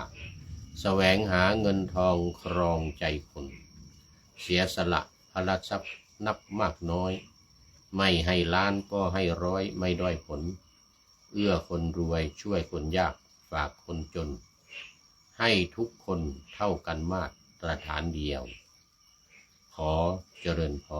แสวงหาเงินทองครองใจคนเสียสละพละทรัพย์นับมากน้อยไม่ให้ล้านก็ให้ร้อยไม่ด้อยผลเอื้อคนรวยช่วยคนยากฝากคนจนให้ทุกคนเท่ากันมาตรฐานเดียวขอเจริญพร